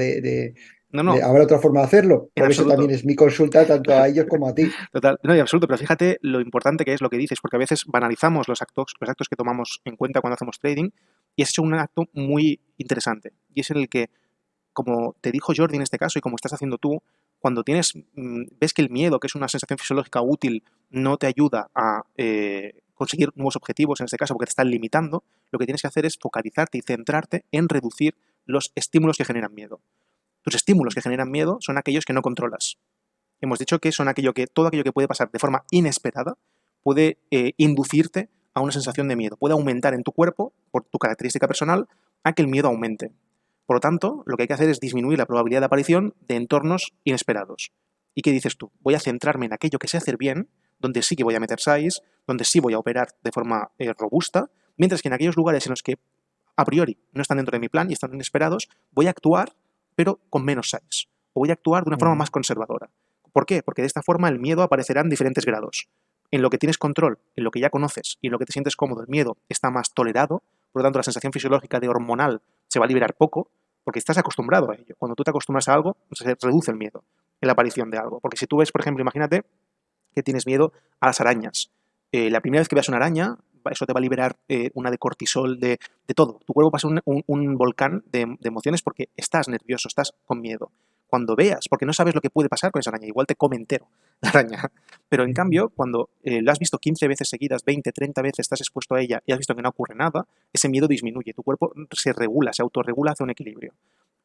No, no, habrá otra forma de hacerlo. en Por eso también absoluto. es mi consulta tanto a ellos como a ti. Total, no, y absoluto, pero fíjate lo importante que es lo que dices, porque a veces banalizamos los actos que tomamos en cuenta cuando hacemos trading, y has hecho un acto muy interesante, y es en el que, como te dijo Jordi en este caso, y como estás haciendo tú, cuando ves que el miedo, que es una sensación fisiológica útil, no te ayuda a conseguir nuevos objetivos, en este caso, porque te están limitando, lo que tienes que hacer es focalizarte y centrarte en reducir los estímulos que generan miedo. Tus estímulos que generan miedo son aquellos que no controlas. Hemos dicho que son todo aquello que puede pasar de forma inesperada puede inducirte a una sensación de miedo. Puede aumentar en tu cuerpo, por tu característica personal, a que el miedo aumente. Por lo tanto, lo que hay que hacer es disminuir la probabilidad de aparición de entornos inesperados. ¿Y qué dices tú? Voy a centrarme en aquello que sé hacer bien, donde sí que voy a meter size, donde sí voy a operar de forma robusta, mientras que en aquellos lugares en los que a priori no están dentro de mi plan y están inesperados, voy a actuar, pero con menos size. O voy a actuar de una forma más conservadora. ¿Por qué? Porque de esta forma el miedo aparecerá en diferentes grados. En lo que tienes control, en lo que ya conoces y en lo que te sientes cómodo, el miedo está más tolerado, por lo tanto la sensación fisiológica de hormonal se va a liberar poco, porque estás acostumbrado a ello. Cuando tú te acostumbras a algo, se reduce el miedo en la aparición de algo. Porque si tú ves, por ejemplo, imagínate que tienes miedo a las arañas. La primera vez que veas una araña, eso te va a liberar una de cortisol, de todo. Tu cuerpo pasa un volcán de emociones porque estás nervioso, estás con miedo. Cuando veas, porque no sabes lo que puede pasar con esa araña, igual te come entero la araña. Pero en cambio, cuando la has visto 15 veces seguidas, 20, 30 veces, estás expuesto a ella y has visto que no ocurre nada, ese miedo disminuye. Tu cuerpo se regula, se autorregula hacia un equilibrio.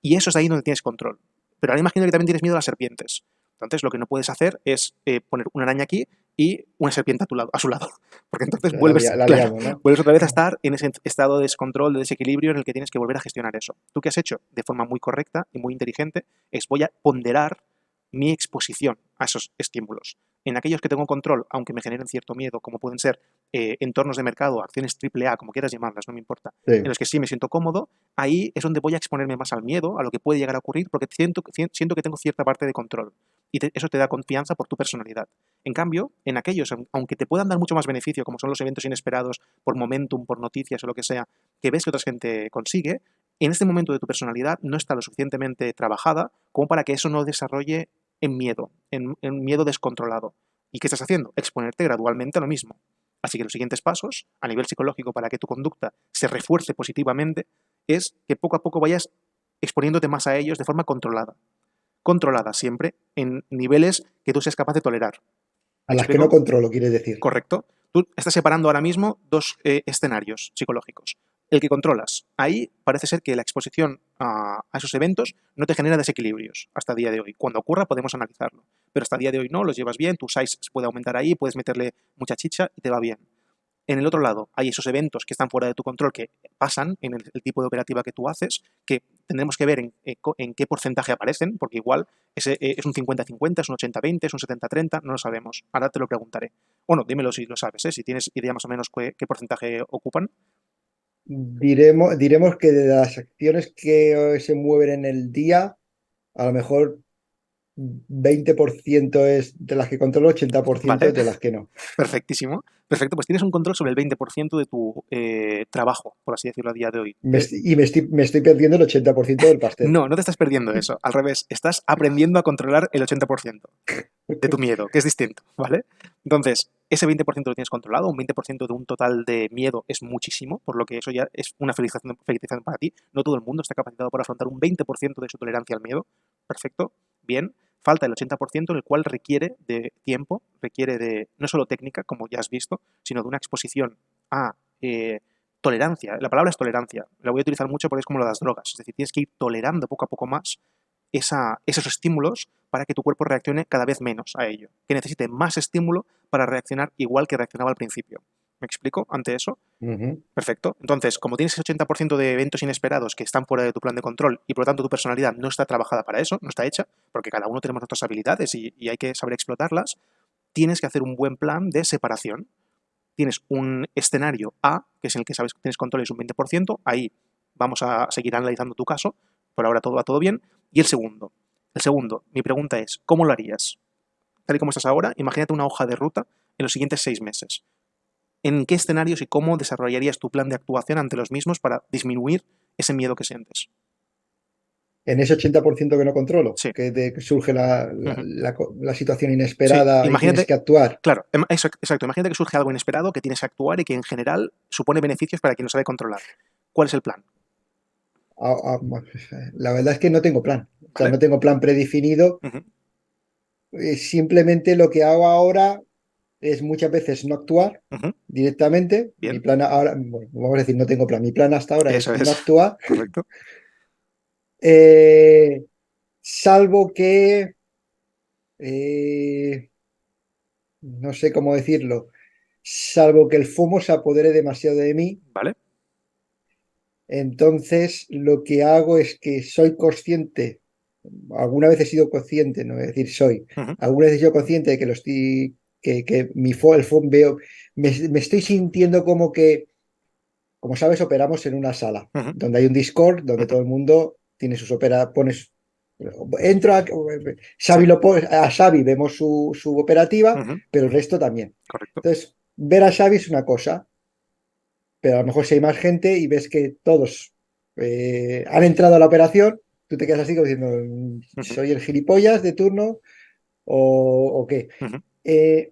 Y eso es ahí donde tienes control. Pero ahora imagino que también tienes miedo a las serpientes. Entonces, lo que no puedes hacer es poner una araña aquí y una serpiente a su lado. Porque entonces La claro, liamos, ¿no? vuelves otra vez a estar en ese estado de descontrol, de desequilibrio en el que tienes que volver a gestionar eso. Tú que has hecho de forma muy correcta y muy inteligente es voy a ponderar mi exposición a esos estímulos. En aquellos que tengo control, aunque me generen cierto miedo, como pueden ser entornos de mercado, acciones AAA, como quieras llamarlas, no me importa, en Sí. los que sí me siento cómodo, ahí es donde voy a exponerme más al miedo, a lo que puede llegar a ocurrir, porque siento que tengo cierta parte de control. Y eso te da confianza por tu personalidad. En cambio, en aquellos, aunque te puedan dar mucho más beneficio, como son los eventos inesperados, por momentum, por noticias o lo que sea, que ves que otra gente consigue, en este momento de tu personalidad no está lo suficientemente trabajada como para que eso no desarrolle en miedo, en miedo descontrolado. ¿Y qué estás haciendo? Exponerte gradualmente a lo mismo. Así que los siguientes pasos, a nivel psicológico, para que tu conducta se refuerce positivamente, es que poco a poco vayas exponiéndote más a ellos de forma controlada. Controlada siempre en niveles que tú seas capaz de tolerar. A ¿Me las que no explico? controlo, quieres decir. Correcto. Tú estás separando ahora mismo dos escenarios psicológicos. El que controlas. Ahí parece ser que la exposición a esos eventos no te genera desequilibrios hasta el día de hoy. Cuando ocurra podemos analizarlo. Pero hasta el día de hoy no, los llevas bien, tu size puede aumentar ahí, puedes meterle mucha chicha y te va bien. En el otro lado, hay esos eventos que están fuera de tu control que pasan en el tipo de operativa que tú haces, que tendremos que ver en qué porcentaje aparecen, porque igual es un 50-50, es un 80-20, es un 70-30, no lo sabemos. Ahora te lo preguntaré. Bueno, dímelo si lo sabes, si tienes idea más o menos qué porcentaje ocupan. Diremos que de las acciones que se mueven en el día, a lo mejor 20% es de las que controlo, 80% Vale, es de las que no. perfectísimo. Perfecto, pues tienes un control sobre el 20% de tu trabajo, por así decirlo, a día de hoy. Me estoy perdiendo el 80% del pastel. No, no te estás perdiendo eso. Al revés, estás aprendiendo a controlar el 80%. de tu miedo, que es distinto, ¿vale? Entonces, ese 20% lo tienes controlado, un 20% de un total de miedo es muchísimo, por lo que eso ya es una felicitación para ti. No todo el mundo está capacitado para afrontar un 20% de su tolerancia al miedo. Perfecto, bien. Falta el 80% en el cual requiere de tiempo, requiere de no solo técnica, como ya has visto, sino de una exposición a tolerancia. La palabra es tolerancia. La voy a utilizar mucho porque es como lo de las drogas. Es decir, tienes que ir tolerando poco a poco más esos estímulos para que tu cuerpo reaccione cada vez menos a ello. Que necesite más estímulo para reaccionar igual que reaccionaba al principio. ¿Me explico ante eso? Ujú. Perfecto. Entonces, como tienes ese 80% de eventos inesperados que están fuera de tu plan de control y por lo tanto tu personalidad no está trabajada para eso, no está hecha, porque cada uno tenemos nuestras habilidades y hay que saber explotarlas, tienes que hacer un buen plan de separación. Tienes un escenario A, que es en el que sabes que tienes control y es un 20%, ahí vamos a seguir analizando tu caso, por ahora todo va todo bien. Y el segundo, mi pregunta es, ¿cómo lo harías? Tal y como estás ahora, imagínate una hoja de ruta en los siguientes 6 meses. ¿En qué escenarios y cómo desarrollarías tu plan de actuación ante los mismos para disminuir ese miedo que sientes? En ese 80% que no controlo, Sí. que surge Ujú. la situación Sí, inesperada y tienes imagínate, que actuar. claro, exacto, imagínate que surge algo inesperado que tienes que actuar y que en general supone beneficios para quien lo sabe controlar. ¿Cuál es el plan? La verdad es que no tengo plan. O sea, ¿Vale? no tengo plan predefinido. Ujú, Simplemente lo que hago ahora es muchas veces no actuar ujú, directamente. Mi bien, plan ahora, bueno, vamos a decir, no tengo plan. Mi plan hasta ahora eso es no es, actuar, correcto. eh, salvo que, eh, no sé cómo decirlo, salvo que el FOMO se apodere demasiado de mí. ¿Vale? Entonces, lo que hago es que soy consciente, alguna vez he sido consciente, no voy a decir soy, Ujú, alguna vez he sido consciente de que lo estoy, que el FOMO veo, me estoy sintiendo como que, como sabes, operamos en una sala, ujú, donde hay un Discord, donde ujú, todo el mundo tiene sus pones, entro a, sí, A Xavi vemos su operativa, ujú, pero el resto también. correcto. Entonces, ver a Xavi es una cosa, pero a lo mejor si hay más gente y ves que todos han entrado a la operación, tú te quedas así como diciendo, Ujú, ¿soy el gilipollas de turno o qué? ujú, Eh,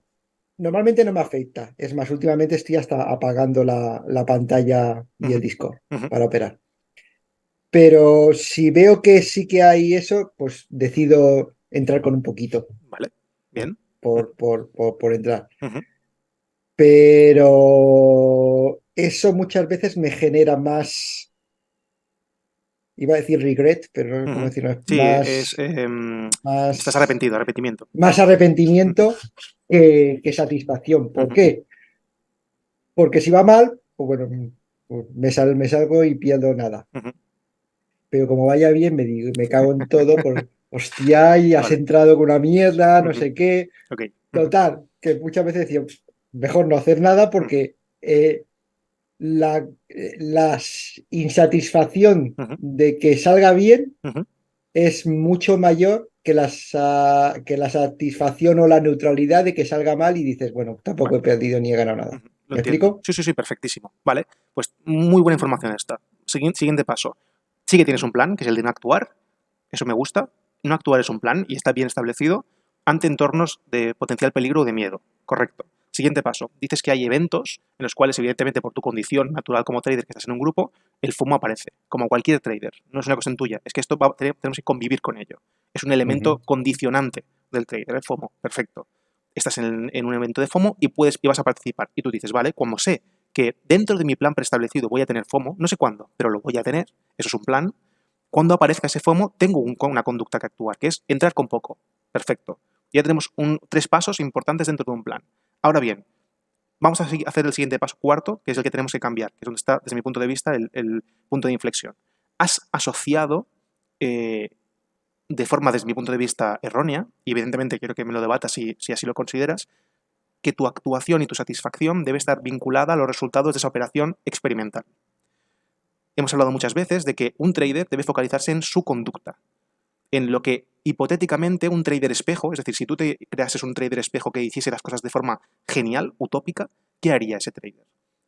Normalmente no me afecta. Es más, últimamente estoy hasta apagando la pantalla y el ujú, Discord ujú, para operar. Pero si veo que sí que hay eso, pues decido entrar con un poquito vale, bien. por entrar. Ujú, Pero eso muchas veces me genera más, iba a decir regret, pero no sé cómo ujú. decirlo, Sí, estás más, arrepentido, arrepentimiento. más Ujú, arrepentimiento que satisfacción. ¿Por ujú, qué? Porque si va mal, pues bueno, pues me salgo y pierdo nada. ujú. Pero como vaya bien, me cago en todo por, hostia, y has Vale. entrado con una mierda, no Ujú, sé qué. ok. Ujú, Total, que muchas veces decía, mejor no hacer nada ujú, porque la insatisfacción ujú, de que salga bien ujú. es mucho mayor que la satisfacción o la neutralidad de que salga mal y dices, bueno, tampoco Vale. he perdido ni he ganado nada. Ujú, lo ¿Me entiendo. explico? Sí, sí, sí, perfectísimo. Vale, pues muy buena información esta. Siguiente paso. Sí que tienes un plan, que es el de no actuar. Eso me gusta. No actuar es un plan y está bien establecido ante entornos de potencial peligro o de miedo. Correcto. Siguiente paso. Dices que hay eventos en los cuales, evidentemente, por tu condición natural como trader, que estás en un grupo, el FOMO aparece, como cualquier trader. No es una cosa tuya. Es que tenemos que convivir con ello. Es un elemento Ujú, condicionante del trader, el FOMO. Perfecto. Estás en un evento de FOMO y vas a participar. Y tú dices, vale, como sé que dentro de mi plan preestablecido voy a tener FOMO, no sé cuándo, pero lo voy a tener, eso es un plan. Cuando aparezca ese FOMO, tengo una conducta que actuar, que es entrar con poco. Perfecto. Ya tenemos 3 pasos importantes dentro de un plan. Ahora bien, vamos a hacer el siguiente paso, cuarto, que es el que tenemos que cambiar, que es donde está, desde mi punto de vista, el punto de inflexión. Has asociado eh, de forma, desde mi punto de vista, errónea, y evidentemente quiero que me lo debatas si así lo consideras, que tu actuación y tu satisfacción debe estar vinculada a los resultados de esa operación experimental. Hemos hablado muchas veces de que un trader debe focalizarse en su conducta, en lo que hipotéticamente un trader espejo, es decir, si tú te creases un trader espejo que hiciese las cosas de forma genial, utópica, ¿qué haría ese trader?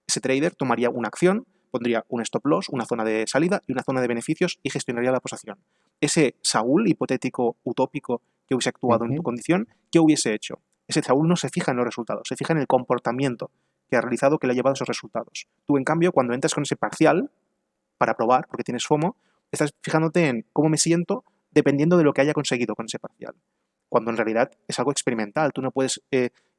Ese trader tomaría una acción, pondría un stop loss, una zona de salida y una zona de beneficios y gestionaría la posición. Ese Saúl hipotético, utópico, que hubiese actuado en tu ujú. condición, ¿qué hubiese hecho? Ese Saúl no se fija en los resultados, se fija en el comportamiento que ha realizado que le ha llevado a esos resultados. Tú, en cambio, cuando entras con ese parcial, para probar, porque tienes FOMO, estás fijándote en cómo me siento dependiendo de lo que haya conseguido con ese parcial. Cuando en realidad es algo experimental. Tú no puedes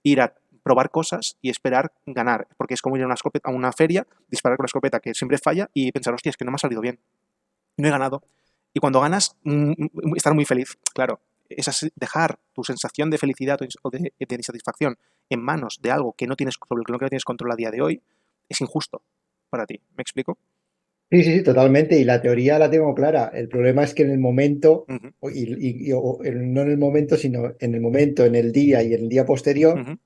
ir a probar cosas y esperar ganar, porque es como ir a una feria, disparar con la escopeta que siempre falla y pensar, hostia, es que no me ha salido bien, no he ganado. Y cuando ganas, estar muy feliz. Claro, dejar tu sensación de felicidad o de satisfacción en manos de algo que no tienes, sobre lo que no tienes control a día de hoy, es injusto para ti. ¿Me explico? Sí, sí, sí, totalmente. Y la teoría la tengo clara. El problema es que en el momento, Ujú, no en el momento, sino en el momento, en el día y en el día posterior, ujú.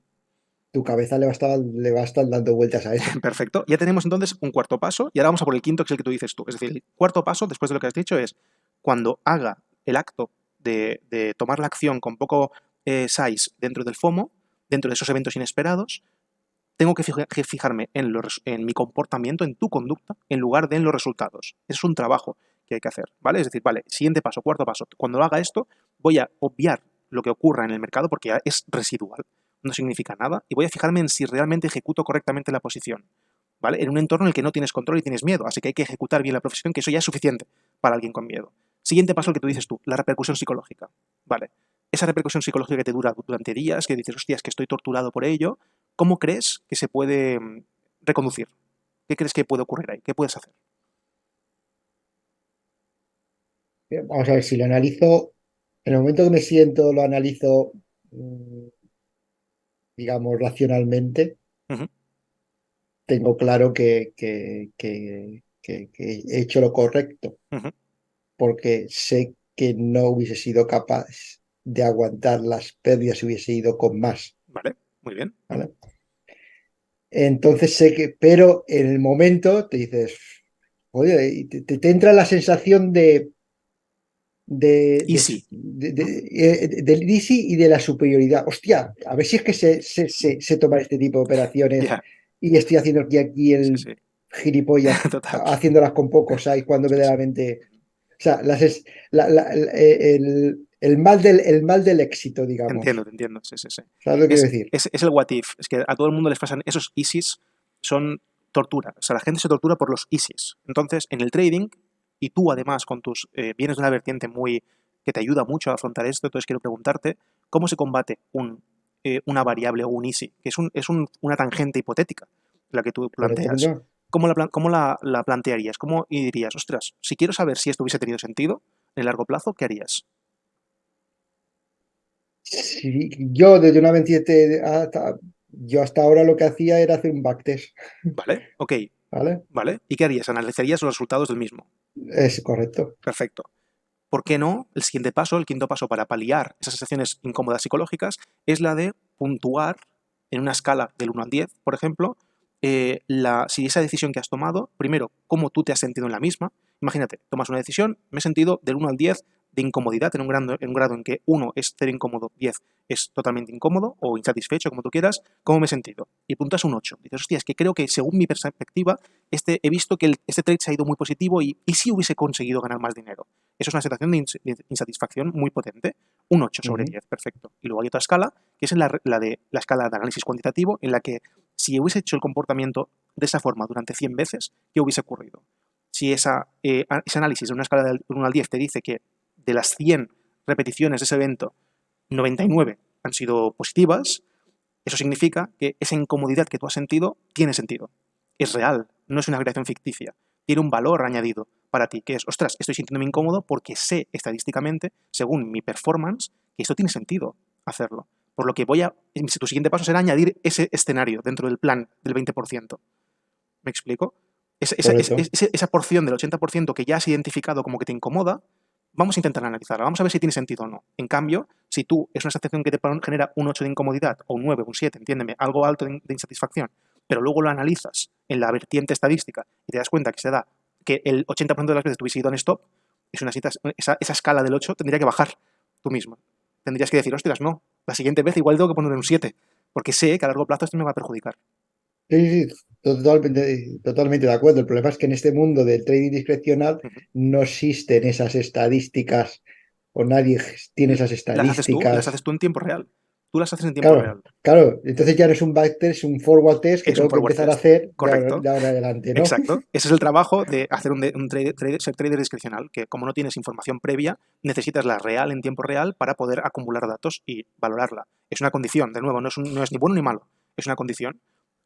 tu cabeza le va a estar dando vueltas a eso. Perfecto. Ya tenemos entonces un cuarto paso y ahora vamos a por el quinto, que es el que tú dices tú. Es decir, el cuarto paso, después de lo que has dicho, es cuando haga el acto de tomar la acción con poco size dentro del FOMO, dentro de esos eventos inesperados, tengo que fijarme en mi comportamiento, en tu conducta, en lugar de en los resultados. Es un trabajo que hay que hacer, ¿vale? Es decir, vale, siguiente paso, cuarto paso. Cuando haga esto, voy a obviar lo que ocurra en el mercado porque ya es residual, no significa nada, y voy a fijarme en si realmente ejecuto correctamente la posición, ¿vale? En un entorno en el que no tienes control y tienes miedo, así que hay que ejecutar bien la profesión, que eso ya es suficiente para alguien con miedo. Siguiente paso, el que tú dices tú, la repercusión psicológica, ¿vale? Esa repercusión psicológica que te dura durante días, que dices, hostia, es que estoy torturado por ello, ¿cómo crees que se puede reconducir? ¿Qué crees que puede ocurrir ahí? ¿Qué puedes hacer? Vamos a ver, si lo analizo, en el momento que me siento, lo analizo, digamos, racionalmente, Ujú, tengo claro que he hecho lo correcto, ujú. porque sé que no hubiese sido capaz de aguantar las pérdidas si hubiese ido con más, Vale, muy bien. Ujú. ¿vale? Entonces sé que, pero en el momento te dices, oye, y te entra la sensación Easy, ¿no? del easy y de la superioridad. Hostia, a ver si es que se toma este tipo de operaciones Ya, y estoy haciendo aquí sí, el sí, gilipollas total. haciéndolas con pocos, ¿sabes? Cuando Sí, sí. verdaderamente. O sea, el mal del éxito, digamos. Te entiendo, sí, sí, sí. ¿Sabes lo que quiero Es, decir? es el what if, es que a todo el mundo les pasan esos easies, son tortura, o sea, la gente se tortura por los easies. Entonces, en el trading, y tú además con tus, vienes de una vertiente muy, que te ayuda mucho a afrontar esto, entonces quiero preguntarte, ¿cómo se combate una variable o un easy? Que una tangente hipotética, la que tú planteas. Correcto. ¿Cómo la plantearías? ¿Cómo y dirías, ostras, si quiero saber si esto hubiese tenido sentido en el largo plazo, ¿qué harías? Si yo desde una 27 yo hasta ahora lo que hacía era hacer un backtest, ¿Vale? Ok, ¿vale? ¿vale? ¿Y qué harías? Analizarías los resultados del mismo. Es correcto. Perfecto. ¿Por qué no? El siguiente paso, el quinto paso para paliar esas sensaciones incómodas psicológicas, es la de puntuar en una escala del 1 al 10, por ejemplo, si esa decisión que has tomado, primero, cómo tú te has sentido en la misma. Imagínate, tomas una decisión, me he sentido del 1 al 10 de incomodidad, en un grado en que 1 es cero incómodo, 10 es totalmente incómodo o insatisfecho, como tú quieras, ¿cómo me he sentido? Y puntas un 8. Dices, hostia, es que creo que según mi perspectiva, he visto que este trade se ha ido muy positivo y si hubiese conseguido ganar más dinero. Eso es una sensación de insatisfacción muy potente. Un 8 sobre Ujú. 10, perfecto. Y luego hay otra escala, que es la escala de análisis cuantitativo, en la que si hubiese hecho el comportamiento de esa forma durante 100 veces, ¿qué hubiese ocurrido? Si ese análisis de una escala del 1 al 10 te dice que de las 100 repeticiones de ese evento, 99 han sido positivas, eso significa que esa incomodidad que tú has sentido tiene sentido. Es real, no es una creación ficticia. Tiene un valor añadido para ti, que es, ostras, estoy sintiéndome incómodo porque sé estadísticamente, según mi performance, que esto tiene sentido hacerlo. Por lo que tu siguiente paso será añadir ese escenario dentro del plan del 20%. ¿Me explico? Correcto. Esa porción del 80% que ya has identificado como que te incomoda, vamos a intentar analizarla, vamos a ver si tiene sentido o no. En cambio, si tú es una sensación que te genera un 8 de incomodidad o un 9 o un 7, entiéndeme, algo alto de insatisfacción, pero luego lo analizas en la vertiente estadística y te das cuenta que se da que el 80% de las veces tú hubiese ido en stop, esa escala del 8 tendría que bajar tú mismo. Tendrías que decir, ostras, no, la siguiente vez igual tengo que poner un 7, porque sé que a largo plazo esto me va a perjudicar. Sí, sí, totalmente de acuerdo. El problema es que en este mundo del trading discrecional Ujú. no existen esas estadísticas o nadie tiene esas Las haces estadísticas. tú en tiempo real. Tú las haces en tiempo Claro, real. claro. Entonces ya no es un backtest, es un forward test que Es un tengo que forward empezar a test. hacer Correcto. de ahora en adelante, ¿no? Exacto. Ese es el trabajo de hacer ser trader discrecional, que como no tienes información previa, necesitas la real en tiempo real para poder acumular datos y valorarla. Es una condición, de nuevo, no es ni bueno ni malo, es una condición.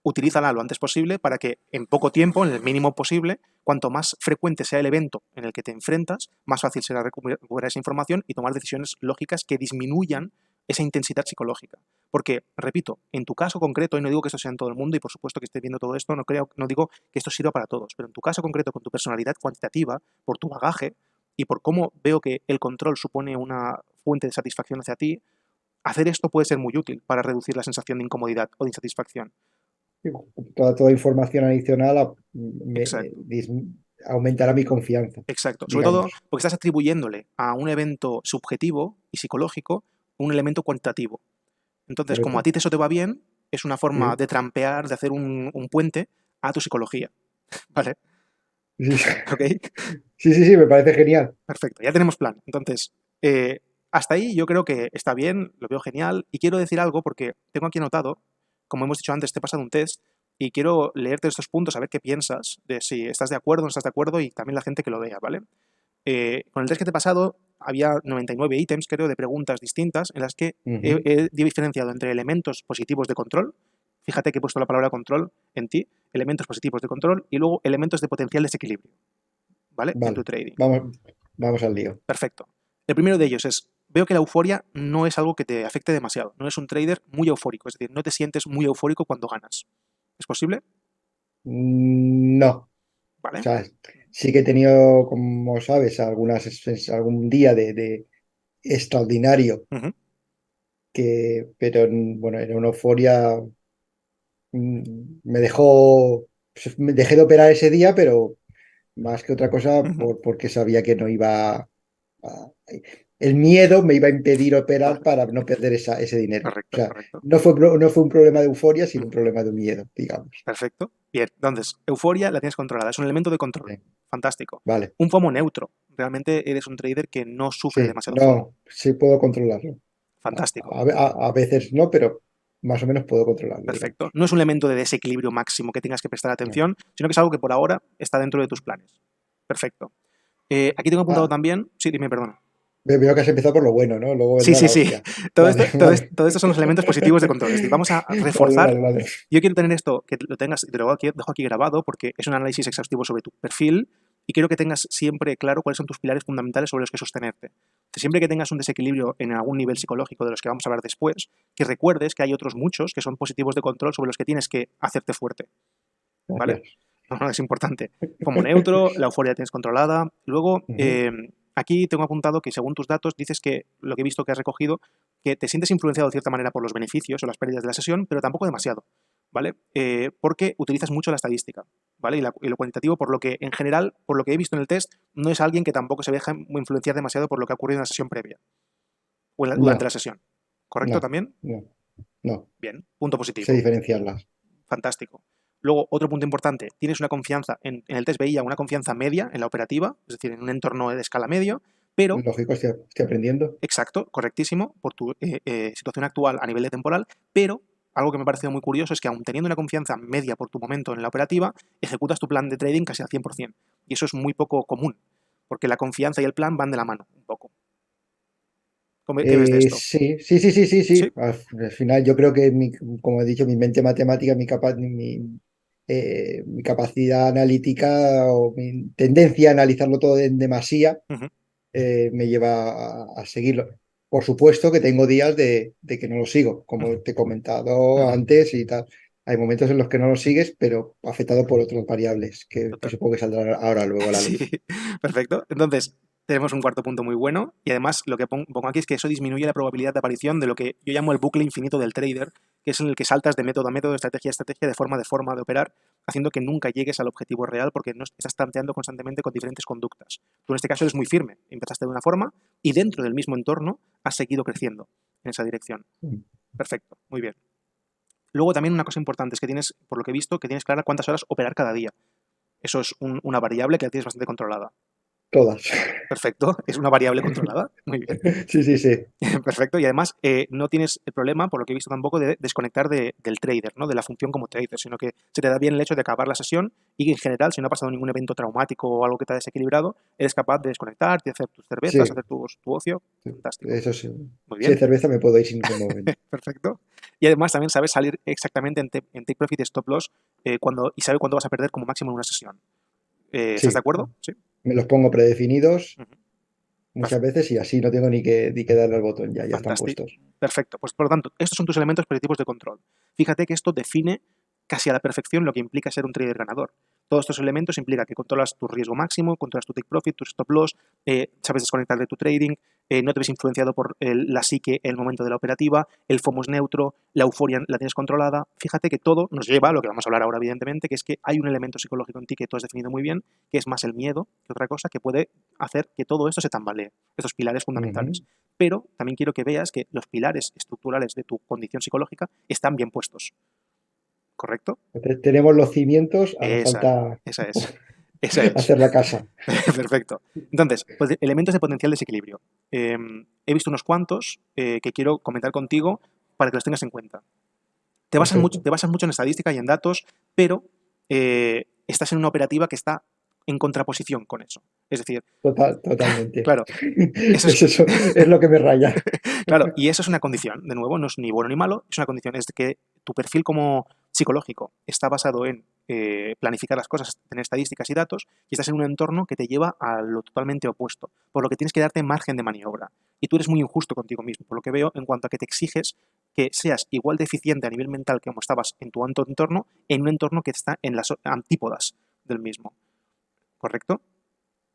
Utilízala lo antes posible para que en poco tiempo, en el mínimo posible, cuanto más frecuente sea el evento en el que te enfrentas, más fácil será recuperar esa información y tomar decisiones lógicas que disminuyan esa intensidad psicológica. Porque, repito, en tu caso concreto, y no digo que esto sea en todo el mundo, y por supuesto que estés viendo todo esto, no digo que esto sirva para todos, pero en tu caso concreto, con tu personalidad cuantitativa, por tu bagaje y por cómo veo que el control supone una fuente de satisfacción hacia ti, hacer esto puede ser muy útil para reducir la sensación de incomodidad o de insatisfacción. Toda información adicional Exacto. aumentará mi confianza, Exacto. Sobre todo digamos. porque estás atribuyéndole a un evento subjetivo y psicológico un elemento cuantitativo. Entonces, como a Correcto. ti eso te va bien, es una forma Sí, de trampear, de hacer un puente a tu psicología. ¿Vale? sí, ¿Ok? sí, sí, sí, me parece genial. Perfecto, ya tenemos plan. Entonces, hasta ahí yo creo que está bien, lo veo genial y quiero decir algo porque tengo aquí anotado, como hemos dicho antes, te he pasado un test y quiero leerte estos puntos, a ver qué piensas, de si estás de acuerdo o no estás de acuerdo y también la gente que lo vea, ¿vale? Con el test que te he pasado había 99 ítems, creo, de preguntas distintas en las que Ujú. he diferenciado entre elementos positivos de control, fíjate que he puesto la palabra control en ti, elementos positivos de control y luego elementos de potencial desequilibrio, ¿vale? En tu Vale, trading. vamos al lío. Perfecto. El primero de ellos es, veo que la euforia no es algo que te afecte demasiado, no es un trader muy eufórico, es decir, no te sientes muy eufórico cuando ganas. ¿Es posible? No, o ¿Vale? sea, sí que he tenido, como sabes, algún día de extraordinario, Ujú, pero bueno, era una euforia, me dejó, me dejé de operar ese día, pero más que otra cosa ujú. porque sabía que no iba el miedo me iba a impedir operar Vale, para no perder ese dinero. O correcto, sea, correcto. no fue un problema de euforia, sino un Ujú. problema de miedo, digamos. Perfecto. Bien, entonces, euforia la tienes controlada, es un elemento de control. Sí. Fantástico. Vale, Un FOMO neutro. Realmente eres un trader que no sufre sí, demasiado FOMO. no, sí puedo controlarlo. Fantástico. A veces no, pero más o menos puedo controlarlo, digamos. Perfecto. No es un elemento de desequilibrio máximo que tengas que prestar No. atención, sino que es algo que por ahora está dentro de tus planes. Perfecto. Aquí tengo apuntado Ah, también. Sí, dime, perdona. veo que has empezado por lo bueno, ¿no? Luego Sí, vendrá sí, la sí. hostia. Vale, vale. Todo esto son los elementos positivos de control. Es decir, vamos a Vale, reforzar. vale, vale. Yo quiero tener esto, que lo tengas, te lo dejo aquí grabado porque es un análisis exhaustivo sobre tu perfil y quiero que tengas siempre claro cuáles son tus pilares fundamentales sobre los que sostenerte. Siempre que tengas un desequilibrio en algún nivel psicológico de los que vamos a hablar después, que recuerdes que hay otros muchos que son positivos de control sobre los que tienes que hacerte fuerte. ¿Vale? Gracias. No, es importante. Como neutro, la euforia la tienes controlada. Luego, Ujú. aquí tengo apuntado que según tus datos dices que lo que he visto que has recogido, que te sientes influenciado de cierta manera por los beneficios o las pérdidas de la sesión, pero tampoco demasiado, ¿vale? Porque utilizas mucho la estadística, ¿vale? Y lo cuantitativo, por lo que en general, por lo que he visto en el test, no es alguien que tampoco se deja influenciar demasiado por lo que ha ocurrido en la sesión previa o durante la No, sesión. ¿Correcto no, también? no, no. Bien, punto Sé positivo. diferenciarlas. Fantástico. Luego, otro punto importante, tienes una confianza, en el test veía una confianza media en la operativa, es decir, en un entorno de escala medio, pero, Lógico, estoy aprendiendo. exacto, correctísimo, por tu situación actual a nivel de temporal, pero algo que me ha parecido muy curioso es que aun teniendo una confianza media por tu momento en la operativa, ejecutas tu plan de trading casi al 100%. Y eso es muy poco común, porque la confianza y el plan van de la mano, un poco. ¿Qué ves de esto? Sí, sí, sí, sí, sí, Sí. sí. Al final yo creo que, como he dicho, mi mente matemática, mi capacidad analítica o mi tendencia a analizarlo todo en demasía Ujú, me lleva a seguirlo. Por supuesto que tengo días de que no lo sigo, ujú, como te he comentado ujú. antes y tal. Hay momentos en los que no lo sigues, pero afectado por otras variables que Total. supongo que saldrán ahora luego a la Sí, luz. perfecto. Entonces, tenemos un cuarto punto muy bueno y además lo que pongo aquí es que eso disminuye la probabilidad de aparición de lo que yo llamo el bucle infinito del trader, que es en el que saltas de método a método, de estrategia a estrategia, de forma de operar, haciendo que nunca llegues al objetivo real porque no estás tanteando constantemente con diferentes conductas. Tú en este caso eres muy firme, empezaste de una forma y dentro del mismo entorno has seguido creciendo en esa dirección. Perfecto, muy bien. Luego también una cosa importante es que tienes, por lo que he visto, que tienes clara cuántas horas operar cada día. Eso es una variable que la tienes bastante controlada. Todas. Perfecto, es una variable controlada. Muy bien. Sí. Perfecto. Y además no tienes el problema, por lo que he visto tampoco, de desconectar del trader, ¿no? De la función como trader, sino que se te da bien el hecho de acabar la sesión y que en general, si no ha pasado ningún evento traumático o algo que te ha desequilibrado, eres capaz de desconectar, de hacer tus cervezas, Sí, hacer tu ocio. sí, Fantástico. eso sí. Muy Si hay bien. cerveza me puedo ir sin ningún momento. Perfecto. Y además también sabes salir exactamente en take profit y stop loss y sabe cuándo vas a perder como máximo en una sesión. ¿Estás de Sí, acuerdo? Sí. me los pongo predefinidos Ujú. muchas veces y así no tengo ni que darle al botón, ya están Fantástico. puestos. Perfecto. Pues por lo tanto, estos son tus elementos predictivos de control. Fíjate que esto define casi a la perfección lo que implica ser un trader ganador. Todos estos elementos implican que controlas tu riesgo máximo, controlas tu take profit, tu stop loss, sabes desconectar de tu trading, no te ves influenciado por la psique en el momento de la operativa, el FOMO es neutro, la euforia la tienes controlada. Fíjate que todo nos lleva a lo que vamos a hablar ahora, evidentemente, que es que hay un elemento psicológico en ti que tú has definido muy bien, que es más el miedo que otra cosa, que puede hacer que todo esto se tambalee, estos pilares fundamentales. Ujú. Pero también quiero que veas que los pilares estructurales de tu condición psicológica están bien puestos, ¿correcto? Tenemos los cimientos, ahora Esa, falta esa es. Esa es. hacer la casa. Perfecto. Entonces, pues elementos de potencial desequilibrio. He visto unos cuantos que quiero comentar contigo para que los tengas en cuenta. Perfecto. Te basas mucho en estadística y en datos, pero estás en una operativa que está en contraposición con eso. Es decir, Totalmente. claro, eso es, Es eso, es lo que me raya. claro, y eso es una condición, de nuevo, no es ni bueno ni malo, es una condición, es que tu perfil como psicológico está basado en planificar las cosas, tener estadísticas y datos, y estás en un entorno que te lleva a lo totalmente opuesto, por lo que tienes que darte margen de maniobra. Y tú eres muy injusto contigo mismo, por lo que veo, en cuanto a que te exiges que seas igual de eficiente a nivel mental que como estabas en tu entorno, en un entorno que está en las antípodas del mismo. ¿Correcto?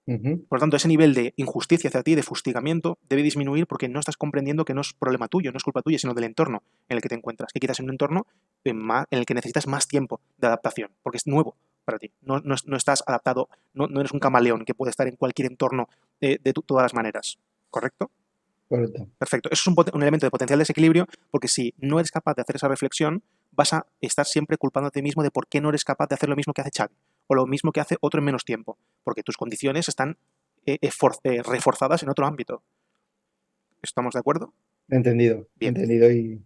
Ujú. Por lo tanto, ese nivel de injusticia hacia ti, de fustigamiento, debe disminuir porque no estás comprendiendo que no es problema tuyo, no es culpa tuya, sino del entorno en el que te encuentras. Que quizás en un entorno en el que necesitas más tiempo de adaptación, porque es nuevo para ti. No estás adaptado, no eres un camaleón que puede estar en cualquier entorno de todas las maneras. ¿Correcto? Correcto. Perfecto. Eso es un elemento de potencial desequilibrio porque si no eres capaz de hacer esa reflexión, vas a estar siempre culpando a ti mismo de por qué no eres capaz de hacer lo mismo que hace Xavi o lo mismo que hace otro en menos tiempo, porque tus condiciones están reforzadas en otro ámbito. ¿Estamos de acuerdo? Entendido, Bien, entendido y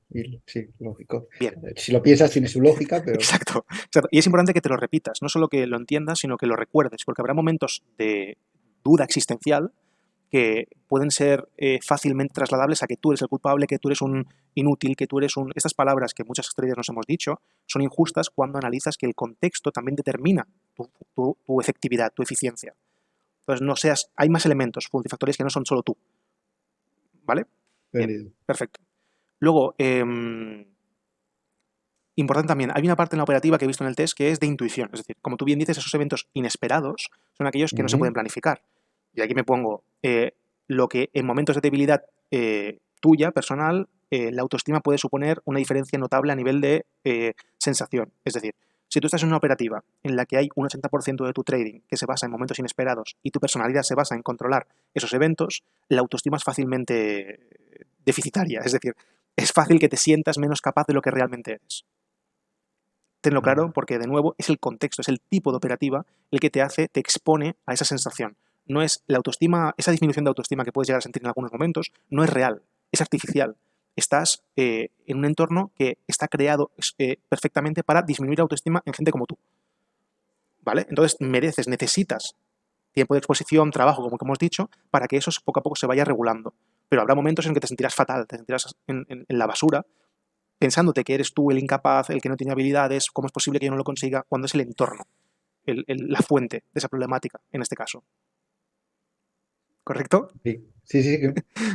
sí, lógico. bien. Si lo piensas tiene su lógica, pero Exacto, exacto. Y es importante que te lo repitas, no solo que lo entiendas, sino que lo recuerdes, porque habrá momentos de duda existencial que pueden ser fácilmente trasladables a que tú eres el culpable, que tú eres un inútil, que tú eres un... Estas palabras que muchas estrellas nos hemos dicho son injustas cuando analizas que el contexto también determina tu efectividad, tu eficiencia. Entonces, no seas... Hay más elementos multifactoriales que no son solo tú. ¿Vale? Bien, entendido. perfecto. Luego, importante también, hay una parte en la operativa que he visto en el test que es de intuición. Es decir, como tú bien dices, esos eventos inesperados son aquellos que no se pueden Ujú. planificar. Y aquí me pongo lo que en momentos de debilidad tuya, personal, la autoestima puede suponer una diferencia notable a nivel de sensación. Es decir, si tú estás en una operativa en la que hay un 80% de tu trading que se basa en momentos inesperados y tu personalidad se basa en controlar esos eventos, la autoestima es fácilmente deficitaria. Es decir, es fácil que te sientas menos capaz de lo que realmente eres. Tenlo claro porque, de nuevo, es el contexto, es el tipo de operativa el que te expone a esa sensación. No es la autoestima, esa disminución de autoestima que puedes llegar a sentir en algunos momentos, no es real, es artificial. Estás en un entorno que está creado perfectamente para disminuir la autoestima en gente como tú. ¿Vale? Entonces necesitas tiempo de exposición, trabajo, como hemos dicho, para que eso poco a poco se vaya regulando. Pero habrá momentos en que te sentirás fatal, te sentirás en la basura, pensándote que eres tú el incapaz, el que no tiene habilidades, cómo es posible que yo no lo consiga, cuando es el entorno, la fuente de esa problemática, en este caso. ¿Correcto? Sí.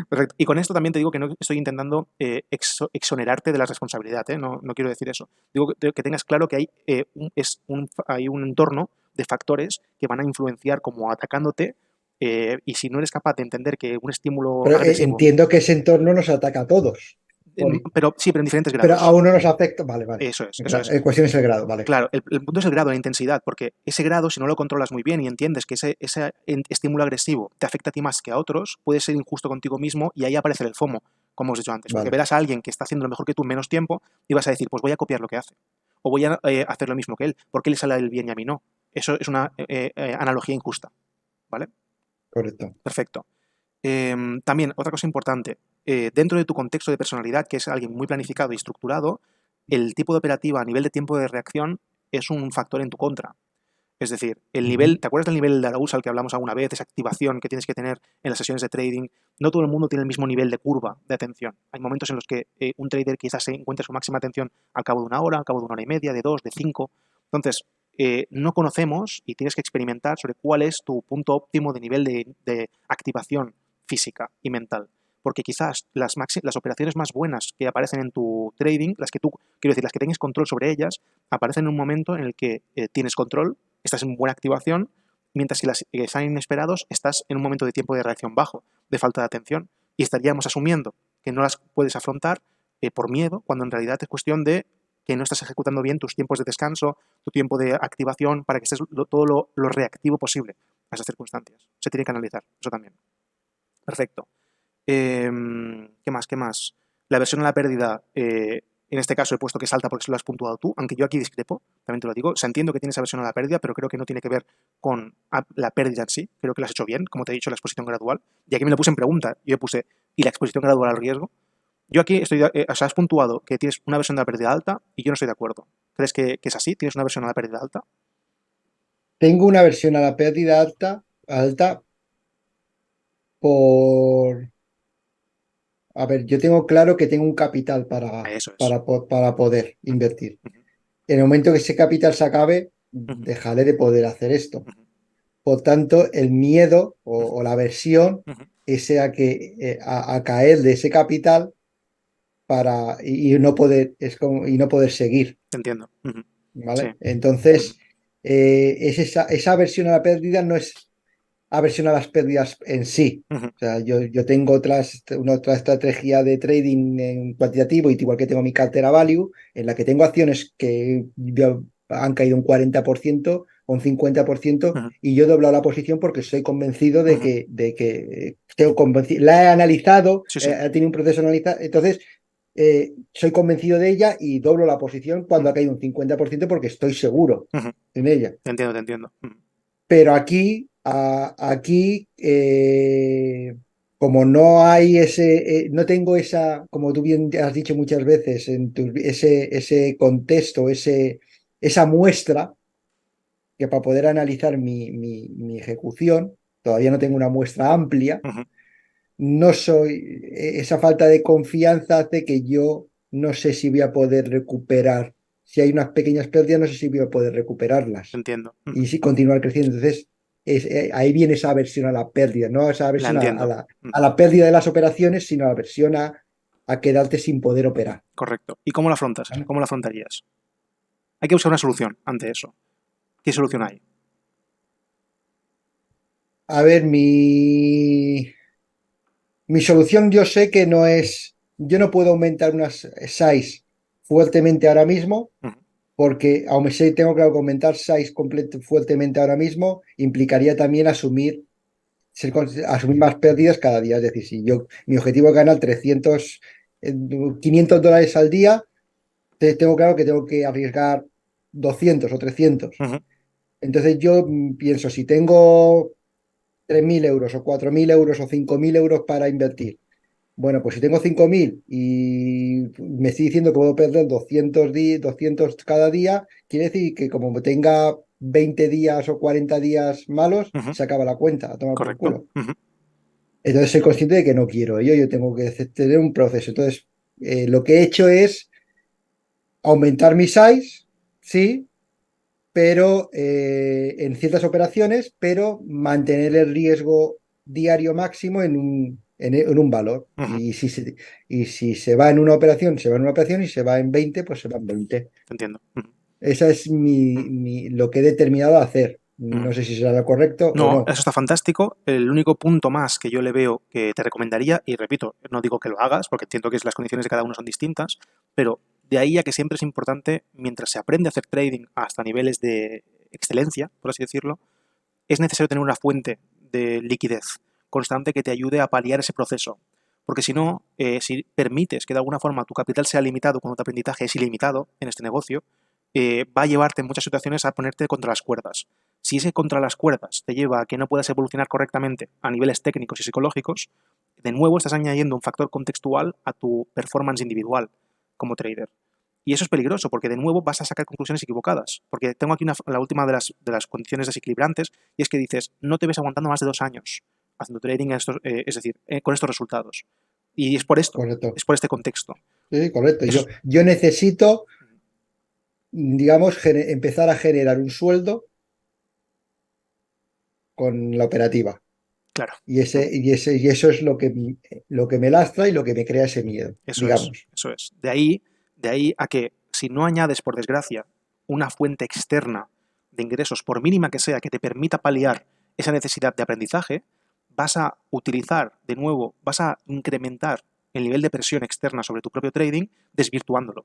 Perfecto. Y con esto también te digo que no estoy intentando exonerarte de la responsabilidad, ¿eh? No quiero decir eso. Digo que tengas claro que hay un entorno de factores que van a influenciar como atacándote y si no eres capaz de entender que un estímulo Pero agresivo, entiendo que ese entorno nos ataca a todos. pero sí, pero en diferentes Pero a grados. uno nos afecta. Vale. Eso es, eso es. En cuestión es el grado, vale. Claro, el punto es el grado, la intensidad, porque ese grado, si no lo controlas muy bien y entiendes que ese estímulo agresivo te afecta a ti más que a otros, puedes ser injusto contigo mismo y ahí aparece el FOMO, como os he dicho antes, porque Vale. verás a alguien que está haciendo lo mejor que tú en menos tiempo y vas a decir, pues voy a copiar lo que hace, o voy a hacer lo mismo que él, ¿por qué le sale el bien y a mí no? Eso es una analogía injusta, ¿vale? correcto. Perfecto. También, otra cosa importante, dentro de tu contexto de personalidad, que es alguien muy planificado y estructurado, el tipo de operativa a nivel de tiempo de reacción es un factor en tu contra. Es decir, el nivel, ¿te acuerdas del nivel de arousal que hablamos alguna vez? Esa activación que tienes que tener en las sesiones de trading. No todo el mundo tiene el mismo nivel de curva de atención. Hay momentos en los que un trader quizás se encuentre su máxima atención al cabo de una hora, al cabo de una hora y media, de 2, de 5. Entonces, no conocemos y tienes que experimentar sobre cuál es tu punto óptimo de nivel de activación física y mental. Porque quizás las operaciones más buenas que aparecen en tu trading, las que tú, quiero decir, las que tengas control sobre ellas, aparecen en un momento en el que tienes control, estás en buena activación, mientras que las que están inesperados estás en un momento de tiempo de reacción bajo, de falta de atención, y estaríamos asumiendo que no las puedes afrontar por miedo, cuando en realidad es cuestión de que no estás ejecutando bien tus tiempos de descanso, tu tiempo de activación, para que estés todo lo reactivo posible a esas circunstancias. Se tiene que analizar, eso también. Perfecto. ¿Qué más? ¿Qué más? La versión a la pérdida, en este caso he puesto que es alta porque se lo has puntuado tú, aunque yo aquí discrepo, también te lo digo. O sea, entiendo que tienes aversión a la pérdida, pero creo que no tiene que ver con la pérdida en sí. Creo que lo has hecho bien, como te he dicho, la exposición gradual. Y aquí me lo puse en pregunta. Yo puse, ¿y la exposición gradual al riesgo? Yo aquí estoy, o sea, has puntuado que tienes una versión de la pérdida alta y yo no estoy de acuerdo. ¿Crees que es así? ¿Tienes una versión a la pérdida alta? Tengo una versión a la pérdida alta por... A ver, yo tengo claro que tengo un capital Eso es. para poder invertir. Ujú, En el momento que ese capital se acabe, ujú, dejaré de poder hacer esto. ujú, Por tanto, el miedo ujú, o la aversión ujú. es a caer de ese capital y no poder, y no poder seguir, Te entiendo. Ujú. Sí. ¿vale? Ujú, Entonces, esa aversión a la pérdida no es aversión a las pérdidas en sí. ujú, O sea, yo tengo una otra estrategia de trading en cuantitativo, y igual que tengo mi cartera value, en la que tengo acciones que han caído un 40% o un 50%, ujú, y yo he doblado la posición porque estoy convencido ujú. la he analizado, Sí, sí. he tenido un proceso analizado, entonces soy convencido de ella y doblo la posición cuando ha Ujú, caído un 50% porque estoy seguro ujú. en ella. Te entiendo, te entiendo. Ujú, Pero aquí como no hay no tengo esa, como tú bien has dicho muchas veces, ese contexto, esa muestra, que para poder analizar mi ejecución, todavía no tengo una muestra amplia. ujú. No soy, esa falta de confianza hace que yo no sé si voy a poder recuperar. Si hay unas pequeñas pérdidas, no sé si voy a poder Te recuperarlas entiendo. Ujú. y sí continuar creciendo. Entonces, ahí viene esa aversión a la pérdida, no esa La aversión entiendo. a Ujú, la pérdida de las operaciones, sino la aversión a quedarte sin poder operar. correcto. ¿Y cómo la afrontas eso? ¿Vale? ¿Cómo la afrontarías? Hay que buscar una solución ante eso. ¿Qué solución hay? A ver, mi solución yo sé que no es, yo no puedo aumentar unas size fuertemente ahora mismo, Ujú, porque aunque sé, tengo claro que aumentar size fuertemente ahora mismo implicaría también asumir más pérdidas cada día. Es decir, si mi objetivo es ganar 300, $500 al día, tengo claro que tengo que arriesgar 200 o 300. ujú, Entonces yo pienso, si tengo 3.000 euros o 4.000 euros o 5.000 euros para invertir, bueno, pues si tengo 5.000 y me estoy diciendo que puedo perder 200 cada día, quiere decir que como tenga 20 días o 40 días malos, ujú. se acaba la cuenta, a tomar por Correcto. culo. Ujú, Entonces soy consciente de que no quiero ello, yo tengo que tener un proceso. Entonces, lo que he hecho es aumentar mi size, sí, pero en ciertas operaciones, pero mantener el riesgo diario máximo en un valor. ujú. Y si se va en una operación, se va en una operación, y se va en 20, pues se va en 20. Te entiendo. Ujú, Esa es ujú, lo que he determinado hacer. ujú. No sé si será lo correcto o No, no. eso está fantástico. El único punto más que yo le veo que te recomendaría, y repito, no digo que lo hagas, porque entiendo que las condiciones de cada uno son distintas, pero de ahí a que siempre es importante, mientras se aprende a hacer trading hasta niveles de excelencia, por así decirlo, es necesario tener una fuente de liquidez constante que te ayude a paliar ese proceso. Porque si no, si permites que de alguna forma tu capital sea limitado cuando tu aprendizaje es ilimitado en este negocio, va a llevarte en muchas situaciones a ponerte contra las cuerdas. Si ese contra las cuerdas te lleva a que no puedas evolucionar correctamente a niveles técnicos y psicológicos, de nuevo estás añadiendo un factor contextual a tu performance individual como trader. Y eso es peligroso porque de nuevo vas a sacar conclusiones equivocadas. Porque tengo aquí la última de las condiciones desequilibrantes y es que dices, no te ves aguantando más de 2 años haciendo trading, es decir, con estos resultados. Y es por esto, Correcto. es por este contexto. Sí, correcto. Eso- Yo necesito, digamos, empezar a generar un sueldo con la operativa. Claro, Y eso es lo que me lastra y lo que me crea ese miedo, eso es, digamos. eso es. De ahí a que si no añades, por desgracia, una fuente externa de ingresos, por mínima que sea, que te permita paliar esa necesidad de aprendizaje, vas a utilizar de nuevo, vas a incrementar el nivel de presión externa sobre tu propio trading, desvirtuándolo.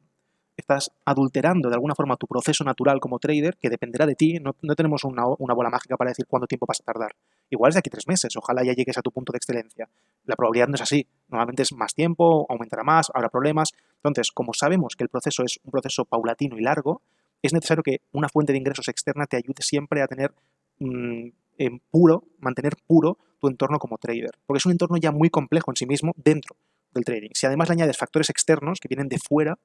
Estás adulterando de alguna forma tu proceso natural como trader, que dependerá de ti. No tenemos una bola mágica para decir cuánto tiempo vas a tardar. Igual es de aquí 3 meses, ojalá ya llegues a tu punto de excelencia. La probabilidad no es así. Normalmente es más tiempo, aumentará más, habrá problemas. Entonces, como sabemos que el proceso es un proceso paulatino y largo, es necesario que una fuente de ingresos externa te ayude siempre a tener mantener puro tu entorno como trader. Porque es un entorno ya muy complejo en sí mismo dentro del trading. Si además le añades factores externos que vienen de fuera,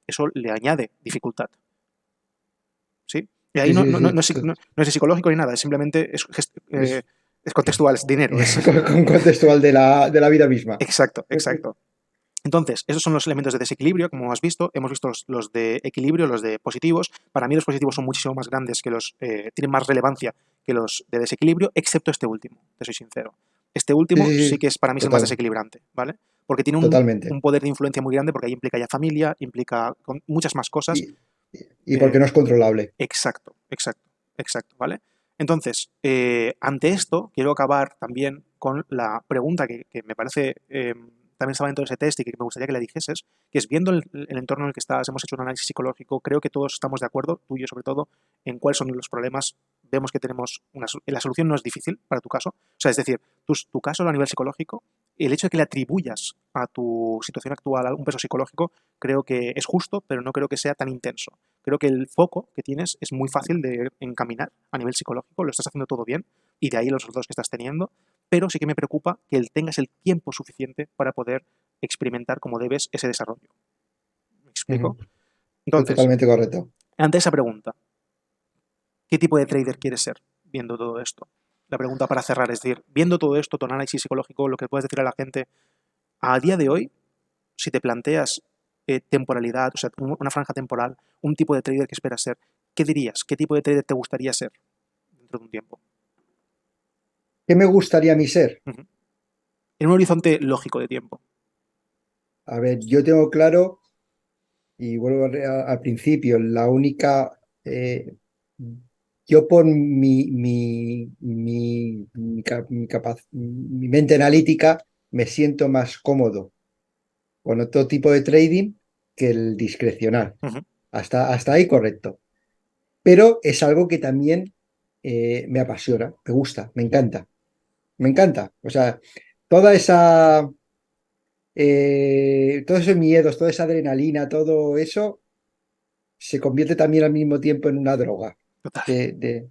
eso le añade dificultad. ¿Sí? Y ahí Sí, no, sí, no, no, sí. no es, no es de psicológico ni nada, es simplemente Es, es contextual, es dinero. con contextual de la vida misma. Exacto, exacto. Entonces, esos son los elementos de desequilibrio, como has visto. Hemos visto los de equilibrio, los de positivos. Para mí los positivos son muchísimo más grandes tienen más relevancia que los de desequilibrio, excepto este último, te soy sincero. Este Sí, último sí, sí sí. que es para mí es el más desequilibrante, ¿vale? Porque tiene Totalmente. un poder de influencia muy grande, porque ahí implica ya familia, implica muchas más cosas. Y, y porque no es controlable. Exacto, exacto, exacto, ¿vale? Entonces, ante esto, quiero acabar también con la pregunta que me parece, también estaba dentro de ese test y que me gustaría que le dijeses, que es viendo el entorno en el que estás, hemos hecho un análisis psicológico, creo que todos estamos de acuerdo, tú y yo sobre todo, en cuáles son los problemas, vemos que tenemos la solución no es difícil para tu caso, o sea, es decir, tu caso a nivel psicológico, el hecho de que le atribuyas a tu situación actual un peso psicológico, creo que es justo, pero no creo que sea tan intenso. Creo que el foco que tienes es muy fácil de encaminar a nivel psicológico, lo estás haciendo todo bien y de ahí los resultados que estás teniendo, pero sí que me preocupa que tengas el tiempo suficiente para poder experimentar como debes ese desarrollo. ¿Me explico? Ujú. Entonces, Totalmente correcto. ante esa pregunta, ¿qué tipo de trader quieres ser viendo todo esto? La pregunta para cerrar es decir, viendo todo esto, tu análisis psicológico, lo que puedes decir a la gente, a día de hoy, si te planteas temporalidad, o sea, una franja temporal, un tipo de trader que esperas ser, ¿qué dirías? ¿Qué tipo de trader te gustaría ser dentro de un tiempo? ¿Qué me gustaría a mí ser? Ujú. En un horizonte lógico de tiempo. A ver, yo tengo claro, y vuelvo al principio, la única... yo por mi mente analítica me siento más cómodo con otro tipo de trading que el discrecional. Ujú. Hasta ahí correcto. Pero es algo que también me apasiona, me gusta, me encanta. Me encanta. O sea, toda esa, todos esos miedos, toda esa adrenalina, todo eso se convierte también al mismo tiempo en una droga Total. que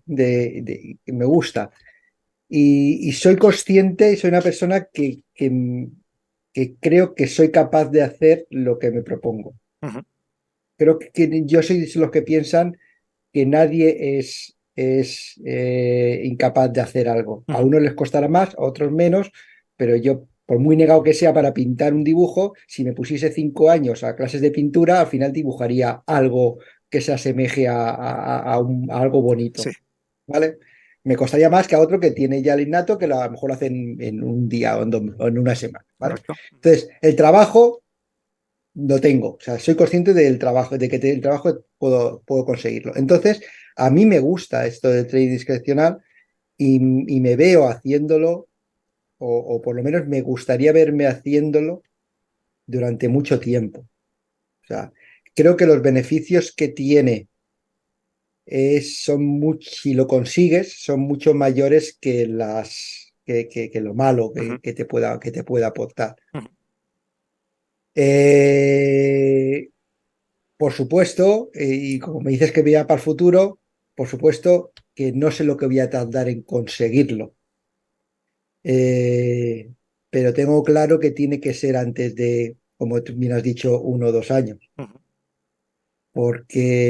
me gusta. Y soy consciente y soy una persona que creo que soy capaz de hacer lo que me propongo. Ujú. Creo que yo soy de los que piensan que nadie es incapaz de hacer algo. A Ujú. unos les costará más, a otros menos, pero yo, por muy negado que sea para pintar un dibujo, si me pusiese 5 años a clases de pintura, al final dibujaría algo que se asemeje a algo Sí, bonito, ¿vale? Me costaría más que a otro que tiene ya el innato, que a lo mejor lo hace en un día o en una semana, ¿vale? correcto. Entonces, el trabajo lo tengo, o sea, soy consciente del trabajo, de que el trabajo puedo conseguirlo. Entonces, a mí me gusta esto del trading discrecional y me veo haciéndolo, o por lo menos me gustaría verme haciéndolo durante mucho tiempo. O sea, creo que los beneficios que tiene si lo consigues, son mucho mayores que lo malo Ujú. que te pueda aportar. Ujú. Eh, Por supuesto, y como me dices que vea para el futuro, por supuesto que no sé lo que voy a tardar en conseguirlo. Eh, pero tengo claro que tiene que ser antes de, como tú bien has dicho, 1 o 2 años, Ujú.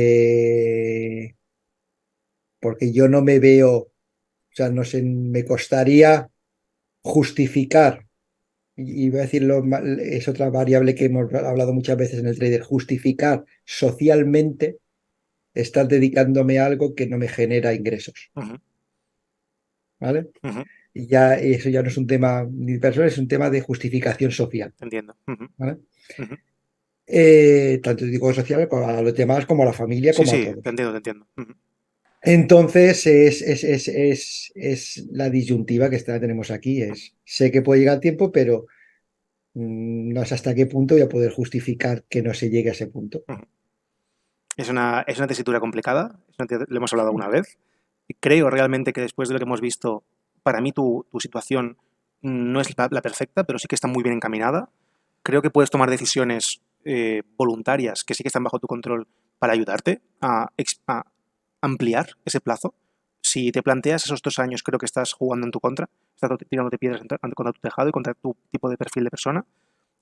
porque, porque yo no me veo, o sea, no sé, me costaría justificar, y voy a decirlo, es otra variable que hemos hablado muchas veces en el trader, justificar socialmente estar dedicándome a algo que no me genera ingresos, Ujú. ¿vale? Ujú. Y ya eso ya no es un tema ni personal, es un tema de justificación social, Te entiendo. Ujú. ¿vale? Ujú. Tanto digo social como a los demás, como a la familia, Sí, como a sí, te todos. entiendo, te entiendo. Ujú. Entonces, es la disyuntiva que tenemos aquí. Ujú. Sé que puede llegar tiempo, pero no sé hasta qué punto voy a poder justificar que no se llegue a ese punto. Ujú. Es una tesitura complicada, lo hemos hablado alguna vez. Y creo realmente que después de lo que hemos visto, para mí tu situación no es la perfecta, pero sí que está muy bien encaminada. Creo que puedes tomar decisiones voluntarias que sí que están bajo tu control para ayudarte a ampliar ese plazo. Si te planteas esos 2 años, creo que estás jugando en tu contra, estás tirándote piedras contra tu tejado y contra tu tipo de perfil de persona.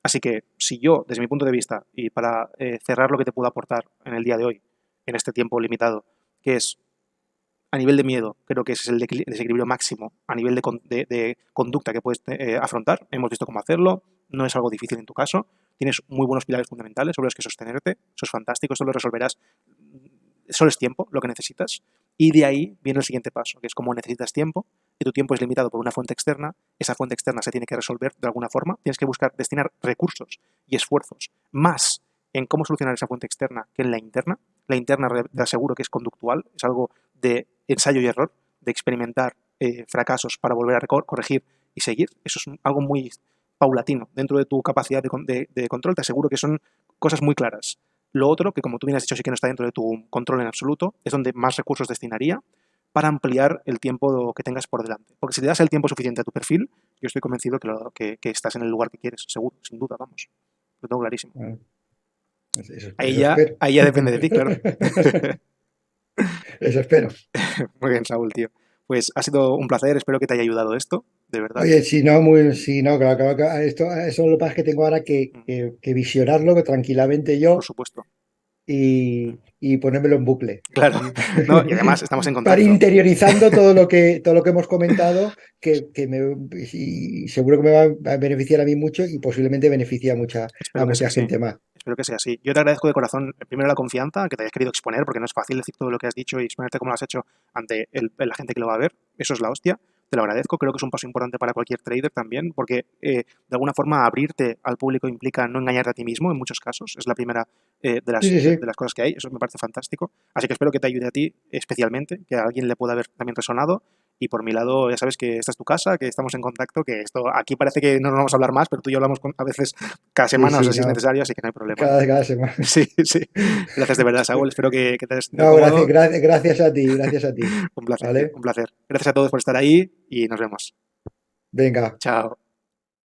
Así que si yo, desde mi punto de vista, y para cerrar lo que te puedo aportar en el día de hoy, en este tiempo limitado, que es a nivel de miedo, creo que ese es el desequilibrio máximo a nivel de conducta que puedes afrontar. Hemos visto cómo hacerlo, no es algo difícil en tu caso. Tienes muy buenos pilares fundamentales sobre los que sostenerte, eso es fantástico, eso lo resolverás. Solo es tiempo lo que necesitas. Y de ahí viene el siguiente paso, que es como necesitas tiempo, y tu tiempo es limitado por una fuente externa, esa fuente externa se tiene que resolver de alguna forma, tienes que buscar destinar recursos y esfuerzos más en cómo solucionar esa fuente externa que en la interna. La interna te aseguro que es conductual, es algo de ensayo y error, de experimentar fracasos para volver a corregir y seguir. Eso es algo muy paulatino. Dentro de tu capacidad de control, te aseguro que son cosas muy claras. Lo otro, que como tú bien has dicho, sí que no está dentro de tu control en absoluto, es donde más recursos destinaría para ampliar el tiempo que tengas por delante. Porque si le das el tiempo suficiente a tu perfil, yo estoy convencido que estás en el lugar que quieres, seguro, sin duda, vamos. Lo tengo clarísimo. Bueno, eso, Ahí eso ya, espero. ahí ya depende de ti, claro. Eso espero. Muy bien, Saúl, tío. Pues ha sido un placer, espero que te haya ayudado esto, de verdad. Oye, si no, si no, claro, eso lo que pasa es que tengo ahora que visionarlo tranquilamente Por yo supuesto. y ponérmelo en bucle. Claro. No, y además estamos en Para ir contacto. interiorizando todo lo que hemos comentado, y seguro que me va a beneficiar a mí mucho y posiblemente beneficie a Espero que sea mucha así. gente más. Espero que sea así. Yo te agradezco de corazón, primero, la confianza, que te hayas querido exponer, porque no es fácil decir todo lo que has dicho y exponerte como lo has hecho ante la gente que lo va a ver. Eso es la hostia. Te lo agradezco. Creo que es un paso importante para cualquier trader también, porque de alguna forma abrirte al público implica no engañarte a ti mismo en muchos casos. Es la primera de Sí, las, sí, de, sí. de las cosas que hay. Eso me parece fantástico. Así que espero que te ayude a ti especialmente, que a alguien le pueda haber también resonado. Y por mi lado, ya sabes que esta es tu casa, que estamos en contacto, que esto aquí parece que no nos vamos a hablar más, pero tú y yo hablamos a veces cada Sí, semana, o sea, sí, si es no. necesario, así que no hay problema. Cada semana. Sí, sí. Gracias de verdad, Saúl. Espero que te hayas sentido No, gracias, cómodo. gracias a ti, gracias a ti. Un placer, tío. ¿Vale? Un placer. Gracias a todos por estar ahí y nos vemos. Venga. Chao.